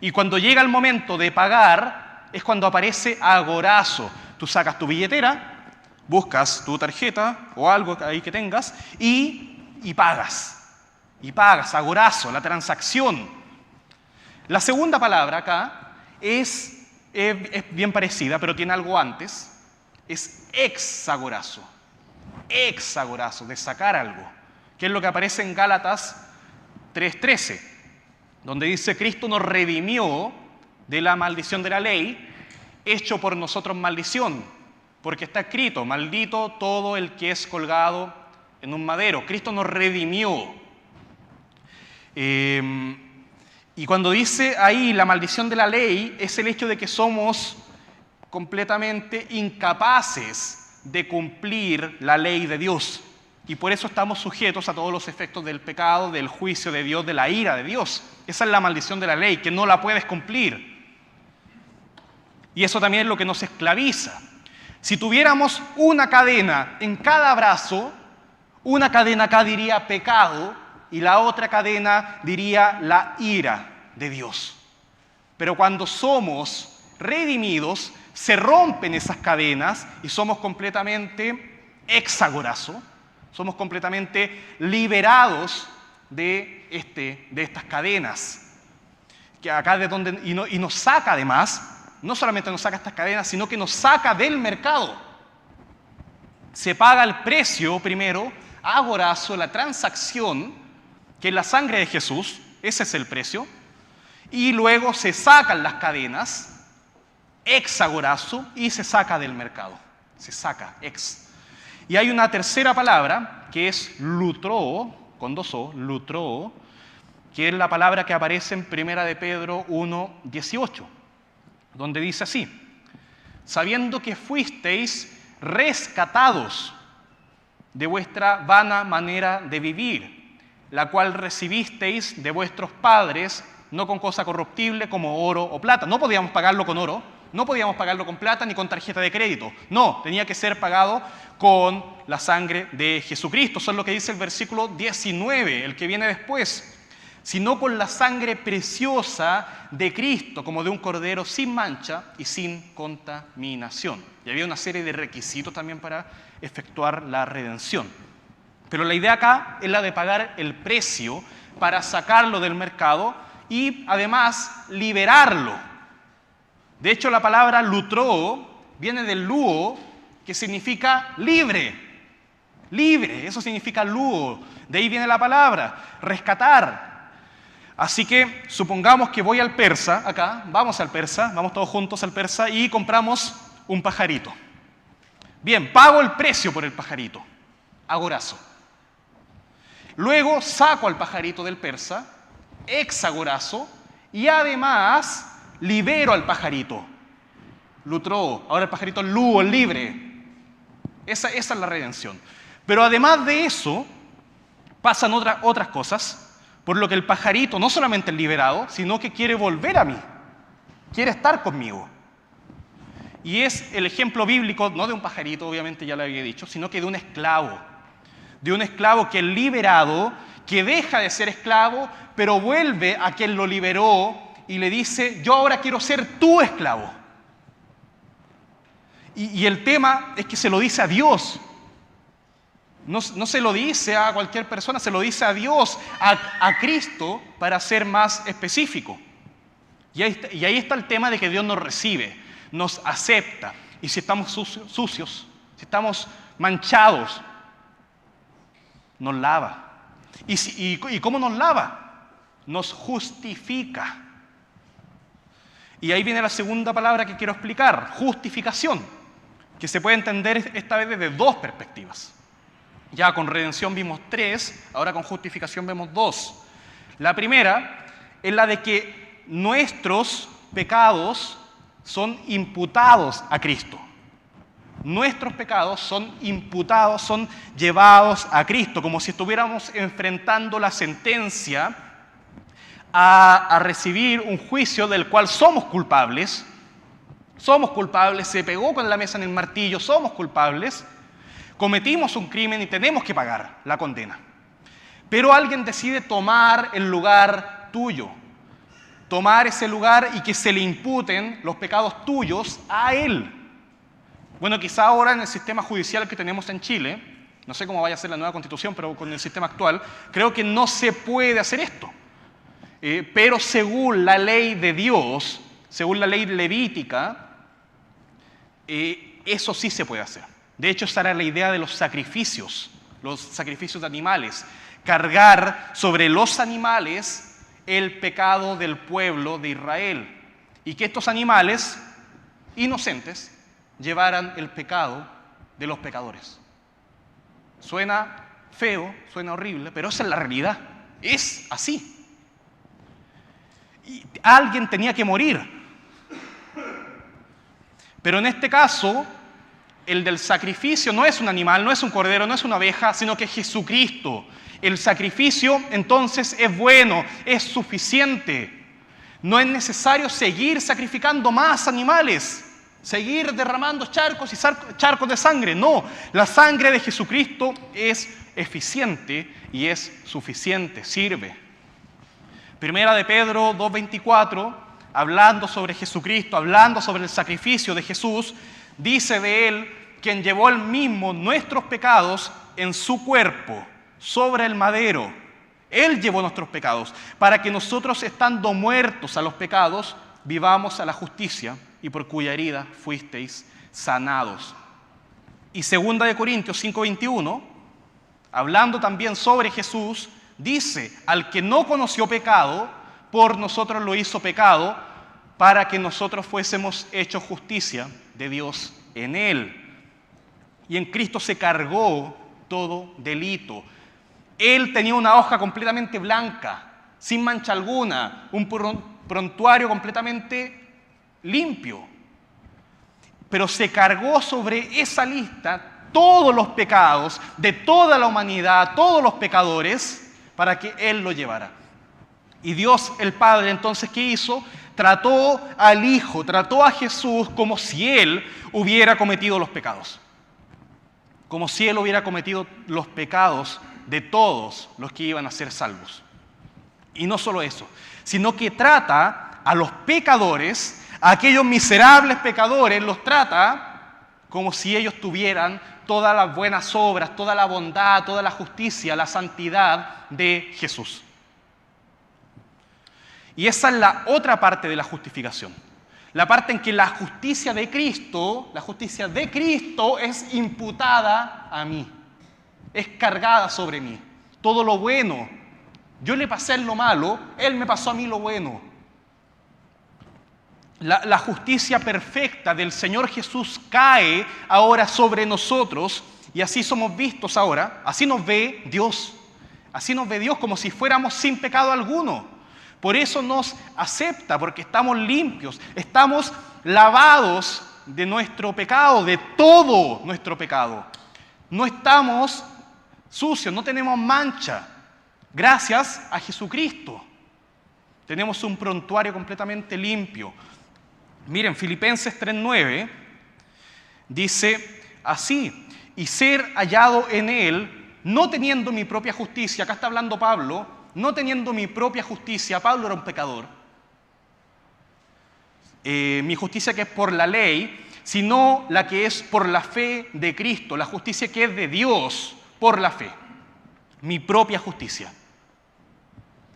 Y cuando llega el momento de pagar, es cuando aparece agorazo. Tú sacas tu billetera, buscas tu tarjeta o algo ahí que tengas y pagas. Y pagas, agorazo, la transacción. La segunda palabra acá es bien parecida, pero tiene algo antes. Es exagorazo. Exagorazo, de sacar algo. Que es lo que aparece en Gálatas 3:13, donde dice, Cristo nos redimió de la maldición de la ley, hecho por nosotros maldición, porque está escrito, maldito todo el que es colgado en un madero. Cristo nos redimió. Y cuando dice ahí la maldición de la ley, es el hecho de que somos completamente incapaces de cumplir la ley de Dios. Y por eso estamos sujetos a todos los efectos del pecado, del juicio de Dios, de la ira de Dios. Esa es la maldición de la ley, que no la puedes cumplir. Y eso también es lo que nos esclaviza. Si tuviéramos una cadena en cada brazo, una cadena acá diría pecado y la otra cadena diría la ira de Dios. Pero cuando somos redimidos, se rompen esas cadenas y somos completamente exagorazo, somos completamente liberados de estas cadenas. Que acá de donde, y nos saca además, no solamente nos saca estas cadenas, sino que nos saca del mercado. Se paga el precio primero, agorazo, la transacción, que es la sangre de Jesús, ese es el precio, y luego se sacan las cadenas, exagorazo, y se saca del mercado. Se saca, ex. Y hay una tercera palabra, que es lutroo, con dos O, lutroo, que es la palabra que aparece en 1 de Pedro 1:18, donde dice así, sabiendo que fuisteis rescatados de vuestra vana manera de vivir, la cual recibisteis de vuestros padres, no con cosa corruptible como oro o plata. No podíamos pagarlo con oro, no podíamos pagarlo con plata ni con tarjeta de crédito. No, tenía que ser pagado con la sangre de Jesucristo. Eso es lo que dice el versículo 19, el que viene después. sino con la sangre preciosa de Cristo, como de un cordero sin mancha y sin contaminación. Y había una serie de requisitos también para efectuar la redención. Pero la idea acá es la de pagar el precio para sacarlo del mercado y además liberarlo. De hecho, la palabra lutró viene del luo, que significa libre. Libre, eso significa luo. De ahí viene la palabra, rescatar. Así que supongamos que voy al persa, acá, vamos al persa, vamos todos juntos al persa y compramos un pajarito. Bien, pago el precio por el pajarito, agorazo. Luego saco al pajarito del persa, exagorazo, y además libero al pajarito. Lutró, ahora el pajarito es luo, libre. Esa es la redención. Pero además de eso, pasan otras cosas, por lo que el pajarito no solamente es liberado, sino que quiere volver a mí, quiere estar conmigo. Y es el ejemplo bíblico, no de un pajarito, obviamente ya lo había dicho, sino que de un esclavo que es liberado, que deja de ser esclavo, pero vuelve a quien lo liberó y le dice, yo ahora quiero ser tu esclavo. Y el tema es que se lo dice a Dios. No se lo dice a cualquier persona, se lo dice a Dios, a Cristo, para ser más específico. Y ahí está el tema de que Dios nos recibe, nos acepta. Y si estamos sucios, si estamos manchados, nos lava. ¿Y cómo nos lava? Nos justifica. Y ahí viene la segunda palabra que quiero explicar, justificación, que se puede entender esta vez desde dos perspectivas. Ya con redención vimos 3, ahora con justificación vemos 2. La primera es la de que nuestros pecados son imputados a Cristo. Nuestros pecados son imputados, son llevados a Cristo, como si estuviéramos enfrentando la sentencia a recibir un juicio del cual somos culpables. Somos culpables, se pegó con la mesa en el martillo, somos culpables. Cometimos un crimen y tenemos que pagar la condena. Pero alguien decide tomar el lugar tuyo, tomar ese lugar y que se le imputen los pecados tuyos a él. Bueno, quizá ahora en el sistema judicial que tenemos en Chile, no sé cómo vaya a ser la nueva constitución, pero con el sistema actual, creo que no se puede hacer esto. Pero según la ley de Dios, según la ley levítica, eso sí se puede hacer. De hecho, esa era la idea de los sacrificios de animales. Cargar sobre los animales el pecado del pueblo de Israel. Y que estos animales inocentes llevaran el pecado de los pecadores. Suena feo, suena horrible, pero esa es la realidad. Es así. Y alguien tenía que morir. Pero en este caso, el del sacrificio no es un animal, no es un cordero, no es una oveja, sino que es Jesucristo. El sacrificio entonces es bueno, es suficiente. No es necesario seguir sacrificando más animales, seguir derramando charcos y charcos de sangre. No, la sangre de Jesucristo es eficiente y es suficiente, sirve. Primera de Pedro 2:24, hablando sobre Jesucristo, hablando sobre el sacrificio de Jesús, dice de Él, quien llevó Él mismo nuestros pecados en su cuerpo, sobre el madero. Él llevó nuestros pecados, para que nosotros, estando muertos a los pecados, vivamos a la justicia, y por cuya herida fuisteis sanados. Y 2 de Corintios 5:21, hablando también sobre Jesús, dice, al que no conoció pecado, por nosotros lo hizo pecado, para que nosotros fuésemos hechos justicia de Dios en Él. Y en Cristo se cargó todo delito. Él tenía una hoja completamente blanca, sin mancha alguna, un prontuario completamente limpio. Pero se cargó sobre esa lista todos los pecados de toda la humanidad, todos los pecadores, para que Él lo llevara. Y Dios el Padre entonces, ¿qué hizo? Trató al Hijo, trató a Jesús como si Él hubiera cometido los pecados. Como si Él hubiera cometido los pecados de todos los que iban a ser salvos. Y no solo eso, sino que trata a los pecadores, a aquellos miserables pecadores, los trata como si ellos tuvieran todas las buenas obras, toda la bondad, toda la justicia, la santidad de Jesús. Y esa es la otra parte de la justificación. La parte en que la justicia de Cristo es imputada a mí, es cargada sobre mí. Todo lo bueno, yo le pasé lo malo, Él me pasó a mí lo bueno. La justicia perfecta del Señor Jesús cae ahora sobre nosotros y así somos vistos ahora, así nos ve Dios. Así nos ve Dios como si fuéramos sin pecado alguno. Por eso nos acepta, porque estamos limpios, estamos lavados de nuestro pecado, de todo nuestro pecado. No estamos sucios, no tenemos mancha. Gracias a Jesucristo. Tenemos un prontuario completamente limpio. Miren, Filipenses 3:9 dice así: y ser hallado en Él, no teniendo mi propia justicia. Acá está hablando Pablo, no teniendo mi propia justicia. Pablo era un pecador. Mi justicia que es por la ley, sino la que es por la fe de Cristo, la justicia que es de Dios por la fe. Mi propia justicia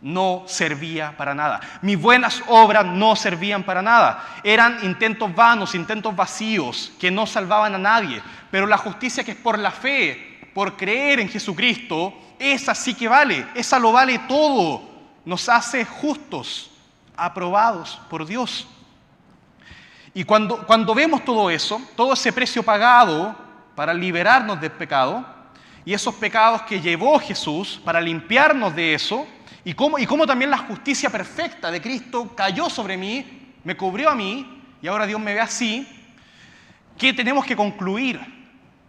no servía para nada. Mis buenas obras no servían para nada. Eran intentos vanos, intentos vacíos que no salvaban a nadie. Pero la justicia que es por la fe, por creer en Jesucristo, esa sí que vale. Esa lo vale todo. Nos hace justos, aprobados por Dios. Y cuando vemos todo eso, todo ese precio pagado para liberarnos del pecado, y esos pecados que llevó Jesús para limpiarnos de eso, y cómo también la justicia perfecta de Cristo cayó sobre mí, me cubrió a mí, y ahora Dios me ve así, ¿qué tenemos que concluir?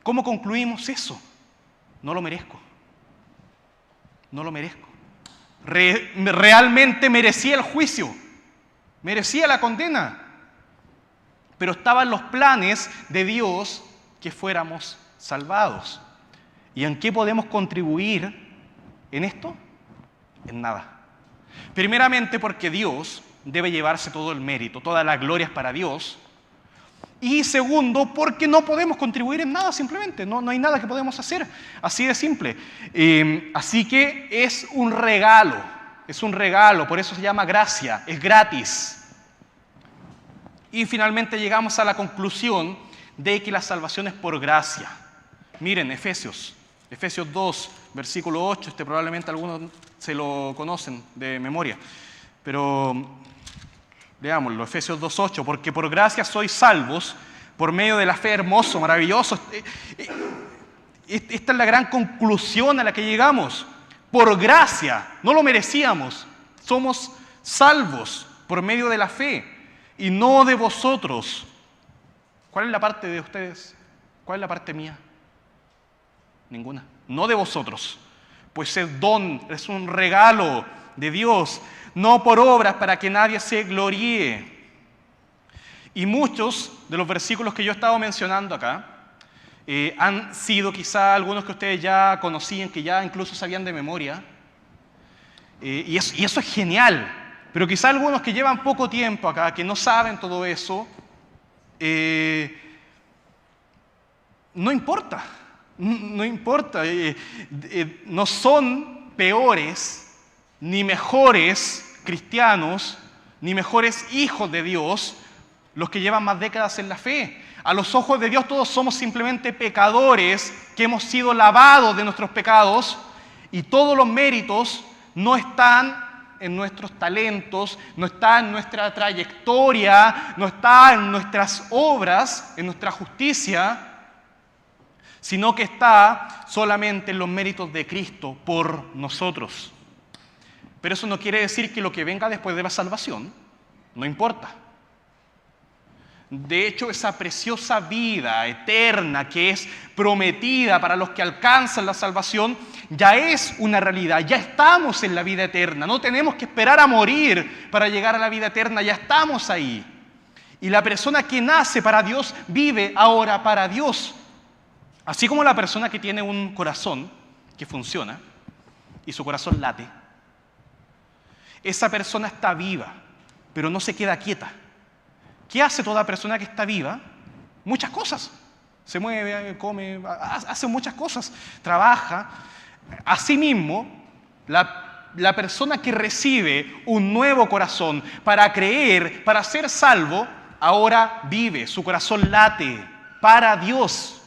¿Cómo concluimos eso? No lo merezco. No lo merezco. Realmente merecía el juicio, merecía la condena, pero estaban los planes de Dios que fuéramos salvados. ¿Y en qué podemos contribuir en esto? En nada. Primeramente porque Dios debe llevarse todo el mérito, todas las glorias para Dios. Y segundo, porque no podemos contribuir en nada simplemente. No hay nada que podemos hacer. Así de simple. Así que es un regalo. Es un regalo. Por eso se llama gracia. Es gratis. Y finalmente llegamos a la conclusión de que la salvación es por gracia. Miren, Efesios 2, versículo 8, probablemente algunos se lo conocen de memoria, pero leámoslo, Efesios 2:8, porque por gracia sois salvos, por medio de la fe. Hermoso, maravilloso. Esta es la gran conclusión a la que llegamos. Por gracia, no lo merecíamos, somos salvos por medio de la fe, y no de vosotros. ¿Cuál es la parte de ustedes? ¿Cuál es la parte mía? Ninguna. No de vosotros, pues es don, es un regalo de Dios, no por obras para que nadie se gloríe. Y muchos de los versículos que yo he estado mencionando acá han sido quizá algunos que ustedes ya conocían, que ya incluso sabían de memoria, y eso es genial, pero quizá algunos que llevan poco tiempo acá, que no saben todo eso, no importa. No importa, no son peores ni mejores cristianos, ni mejores hijos de Dios los que llevan más décadas en la fe. A los ojos de Dios todos somos simplemente pecadores que hemos sido lavados de nuestros pecados, y todos los méritos no están en nuestros talentos, no están en nuestra trayectoria, no están en nuestras obras, en nuestra justicia, sino que está solamente en los méritos de Cristo por nosotros. Pero eso no quiere decir que lo que venga después de la salvación no importa. De hecho, esa preciosa vida eterna que es prometida para los que alcanzan la salvación ya es una realidad, ya estamos en la vida eterna, no tenemos que esperar a morir para llegar a la vida eterna, ya estamos ahí. Y la persona que nace para Dios vive ahora para Dios. Así como la persona que tiene un corazón que funciona y su corazón late, esa persona está viva, pero no se queda quieta. ¿Qué hace toda persona que está viva? Muchas cosas. Se mueve, come, hace muchas cosas, trabaja. Asimismo, la persona que recibe un nuevo corazón para creer, para ser salvo, ahora vive, su corazón late para Dios.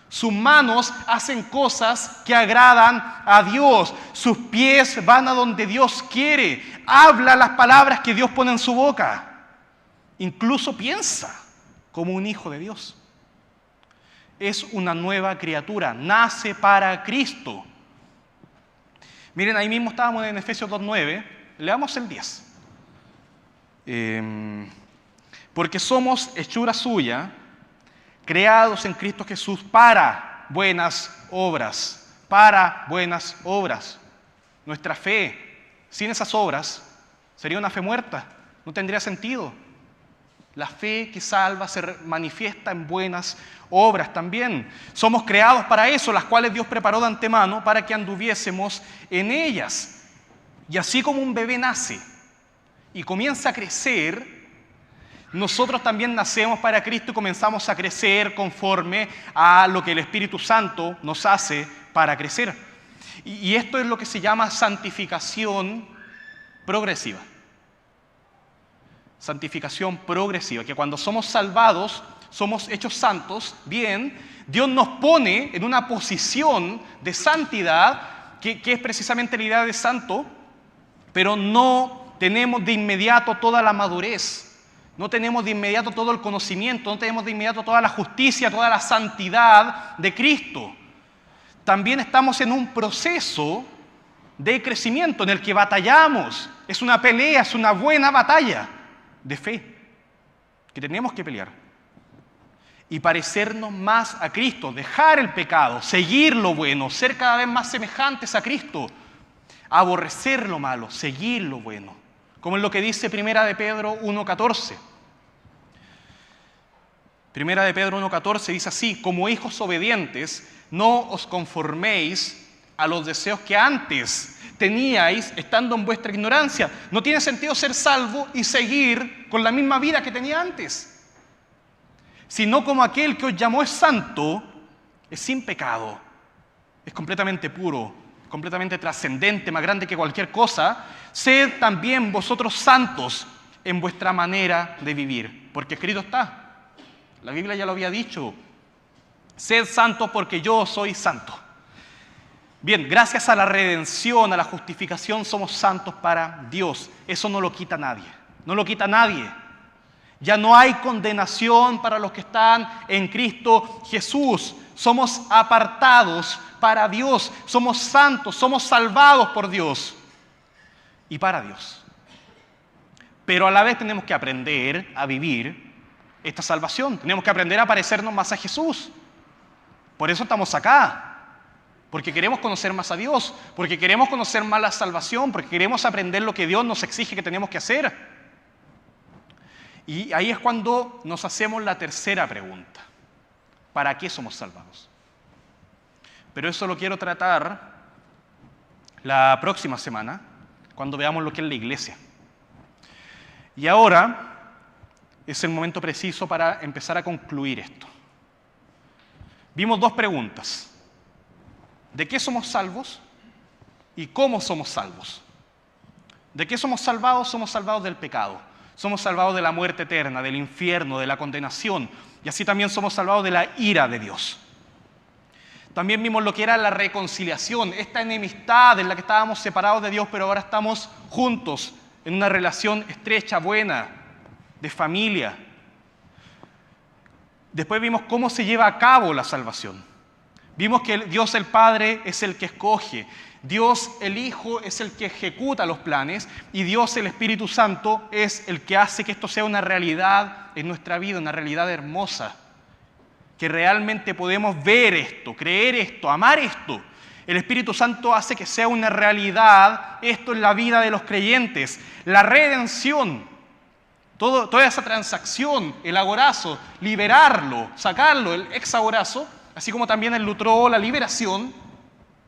Sus manos hacen cosas que agradan a Dios. Sus pies van a donde Dios quiere. Habla las palabras que Dios pone en su boca. Incluso piensa como un hijo de Dios. Es una nueva criatura. Nace para Cristo. Miren, ahí mismo estábamos en Efesios 2:9. Leamos el 10. Porque somos hechura suya, creados en Cristo Jesús para buenas obras. Para buenas obras. Nuestra fe, sin esas obras, sería una fe muerta. No tendría sentido. La fe que salva se manifiesta en buenas obras también. Somos creados para eso, las cuales Dios preparó de antemano para que anduviésemos en ellas. Y así como un bebé nace y comienza a crecer, nosotros también nacemos para Cristo y comenzamos a crecer conforme a lo que el Espíritu Santo nos hace para crecer. Y esto es lo que se llama santificación progresiva. Santificación progresiva, que cuando somos salvados, somos hechos santos, bien, Dios nos pone en una posición de santidad, que es precisamente la idea de santo, pero no tenemos de inmediato toda la madurez. No tenemos de inmediato todo el conocimiento, no tenemos de inmediato toda la justicia, toda la santidad de Cristo. También estamos en un proceso de crecimiento en el que batallamos. Es una pelea, es una buena batalla de fe que tenemos que pelear. Y parecernos más a Cristo, dejar el pecado, seguir lo bueno, ser cada vez más semejantes a Cristo, aborrecer lo malo, seguir lo bueno. Como es lo que dice Primera de Pedro 1:14. Primera de Pedro 1:14 dice así: como hijos obedientes, no os conforméis a los deseos que antes teníais estando en vuestra ignorancia. No tiene sentido ser salvo y seguir con la misma vida que tenía antes. Sino como aquel que os llamó es santo, es sin pecado, es completamente puro, completamente trascendente, más grande que cualquier cosa. Sed también vosotros santos en vuestra manera de vivir, porque escrito está. La Biblia ya lo había dicho. Sed santos porque yo soy santo. Bien, gracias a la redención, a la justificación, somos santos para Dios. Eso no lo quita nadie. No lo quita nadie. Ya no hay condenación para los que están en Cristo Jesús. Somos apartados para Dios. Somos santos, somos salvados por Dios y para Dios. Pero a la vez tenemos que aprender a vivir esta salvación. Tenemos que aprender a parecernos más a Jesús. Por eso estamos acá. Porque queremos conocer más a Dios, porque queremos conocer más la salvación, porque queremos aprender lo que Dios nos exige que tenemos que hacer. Y ahí es cuando nos hacemos la tercera pregunta: ¿para qué somos salvados? Pero eso lo quiero tratar la próxima semana, cuando veamos lo que es la iglesia. Y ahora es el momento preciso para empezar a concluir esto. Vimos dos preguntas: ¿de qué somos salvos? ¿Y cómo somos salvos? ¿De qué somos salvados? Somos salvados del pecado. Somos salvados de la muerte eterna, del infierno, de la condenación. Y así también somos salvados de la ira de Dios. También vimos lo que era la reconciliación, esta enemistad en la que estábamos separados de Dios, pero ahora estamos juntos en una relación estrecha, buena, de familia. Después vimos cómo se lleva a cabo la salvación. Vimos que Dios el Padre es el que escoge, Dios el Hijo es el que ejecuta los planes y Dios el Espíritu Santo es el que hace que esto sea una realidad en nuestra vida, una realidad hermosa, que realmente podemos ver esto, creer esto, amar esto. El Espíritu Santo hace que sea una realidad esto en la vida de los creyentes, la redención, toda esa transacción, el agorazo, liberarlo, sacarlo, el exagorazo, así como también el lutro, la liberación,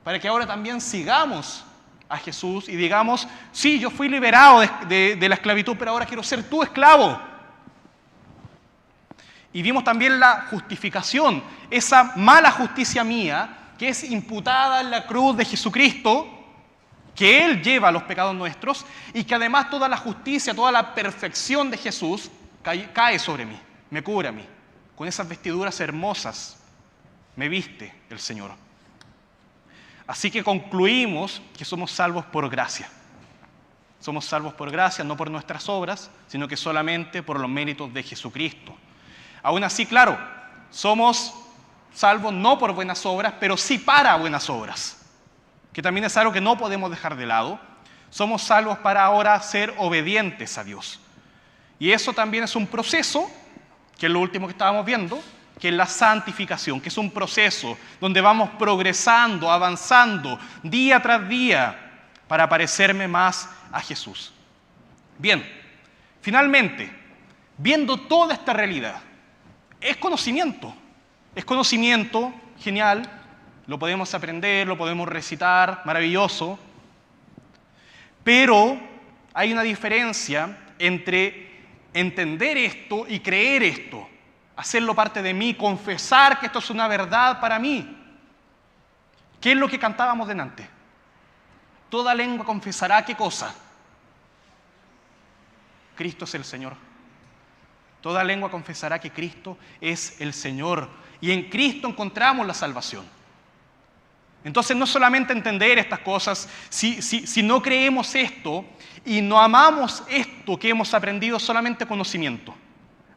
para que ahora también sigamos a Jesús y digamos, sí, yo fui liberado de la esclavitud, pero ahora quiero ser tu esclavo. Y vimos también la justificación, esa mala justicia mía que es imputada en la cruz de Jesucristo, que Él lleva los pecados nuestros y que además toda la justicia, toda la perfección de Jesús cae sobre mí, me cubre a mí. Con esas vestiduras hermosas me viste el Señor. Así que concluimos que somos salvos por gracia. Somos salvos por gracia, no por nuestras obras, sino que solamente por los méritos de Jesucristo. Aún así, claro, somos salvos no por buenas obras, pero sí para buenas obras, que también es algo que no podemos dejar de lado. Somos salvos para ahora ser obedientes a Dios. Y eso también es un proceso, que es lo último que estábamos viendo, que es la santificación, que es un proceso donde vamos progresando, avanzando día tras día para parecerme más a Jesús. Bien, finalmente, viendo toda esta realidad, es conocimiento, genial, lo podemos aprender, lo podemos recitar, maravilloso, pero hay una diferencia entre entender esto y creer esto, hacerlo parte de mí, confesar que esto es una verdad para mí. ¿Qué es lo que cantábamos delante? Toda lengua confesará, ¿qué cosa? Cristo es el Señor. Toda lengua confesará que Cristo es el Señor. Y en Cristo encontramos la salvación. Entonces no solamente entender estas cosas, si no creemos esto y no amamos esto que hemos aprendido, solamente conocimiento.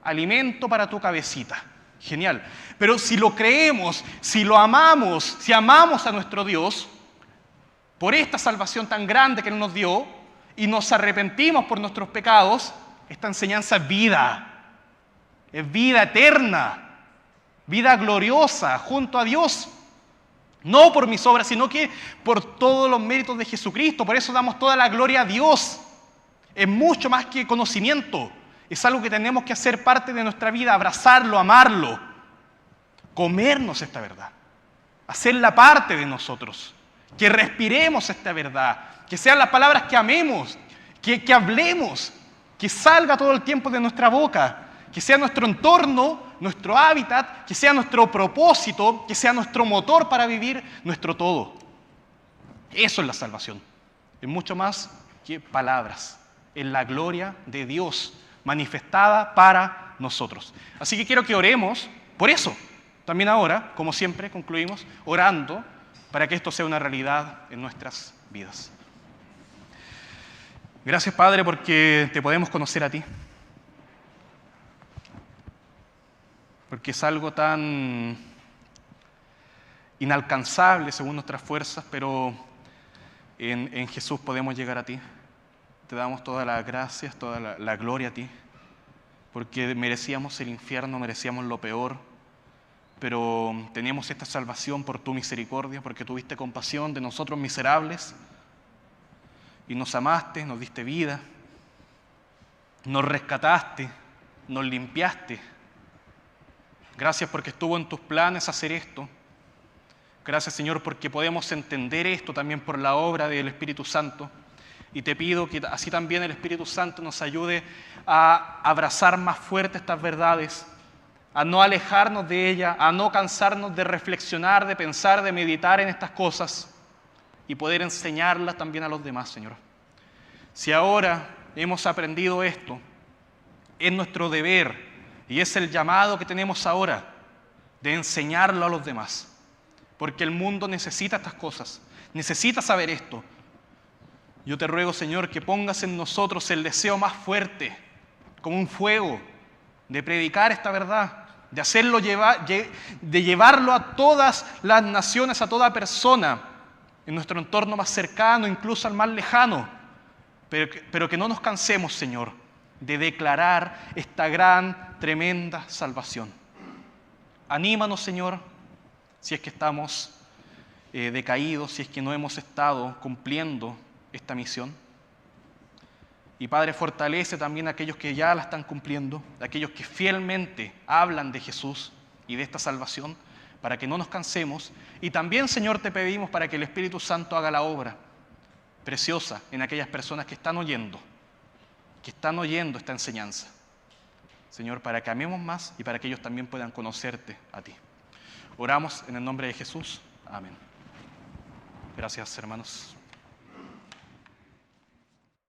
Alimento para tu cabecita. Genial. Pero si lo creemos, si lo amamos, si amamos a nuestro Dios, por esta salvación tan grande que Él nos dio, y nos arrepentimos por nuestros pecados, esta enseñanza es vida eterna, vida gloriosa junto a Dios. No por mis obras, sino que por todos los méritos de Jesucristo. Por eso damos toda la gloria a Dios. Es mucho más que conocimiento. Es algo que tenemos que hacer parte de nuestra vida, abrazarlo, amarlo, comernos esta verdad, hacerla parte de nosotros, que respiremos esta verdad, que sean las palabras que amemos, que hablemos, que salga todo el tiempo de nuestra boca, que sea nuestro entorno, nuestro hábitat, que sea nuestro propósito, que sea nuestro motor para vivir, nuestro todo. Eso es la salvación. Es mucho más que palabras. Es la gloria de Dios manifestada para nosotros. Así que quiero que oremos por eso. También ahora, como siempre, concluimos orando para que esto sea una realidad en nuestras vidas. Gracias, Padre, porque te podemos conocer a ti. Porque es algo tan inalcanzable según nuestras fuerzas, pero en Jesús podemos llegar a ti. Te damos todas las gracias, toda la gloria a ti, porque merecíamos el infierno, merecíamos lo peor, pero teníamos esta salvación por tu misericordia, porque tuviste compasión de nosotros miserables, y nos amaste, nos diste vida, nos rescataste, nos limpiaste. Gracias porque estuvo en tus planes hacer esto. Gracias, Señor, porque podemos entender esto también por la obra del Espíritu Santo. Y te pido que así también el Espíritu Santo nos ayude a abrazar más fuerte estas verdades, a no alejarnos de ellas, a no cansarnos de reflexionar, de pensar, de meditar en estas cosas y poder enseñarlas también a los demás, Señor. Si ahora hemos aprendido esto, es nuestro deber y es el llamado que tenemos ahora de enseñarlo a los demás, porque el mundo necesita estas cosas, necesita saber esto. Yo te ruego, Señor, que pongas en nosotros el deseo más fuerte, como un fuego, de predicar esta verdad, de hacerlo de llevarlo a todas las naciones, a toda persona, en nuestro entorno más cercano, incluso al más lejano, pero que no nos cansemos, Señor, de declarar esta gran, tremenda salvación. Anímanos, Señor, si es que estamos decaídos, si es que no hemos estado cumpliendo esta misión. Y Padre, fortalece también a aquellos que ya la están cumpliendo, a aquellos que fielmente hablan de Jesús y de esta salvación, para que no nos cansemos. Y también, Señor, te pedimos para que el Espíritu Santo haga la obra, preciosa en aquellas personas que están oyendo esta enseñanza. Señor, para que amemos más y para que ellos también puedan conocerte a ti. Oramos en el nombre de Jesús. Amén. Gracias, hermanos.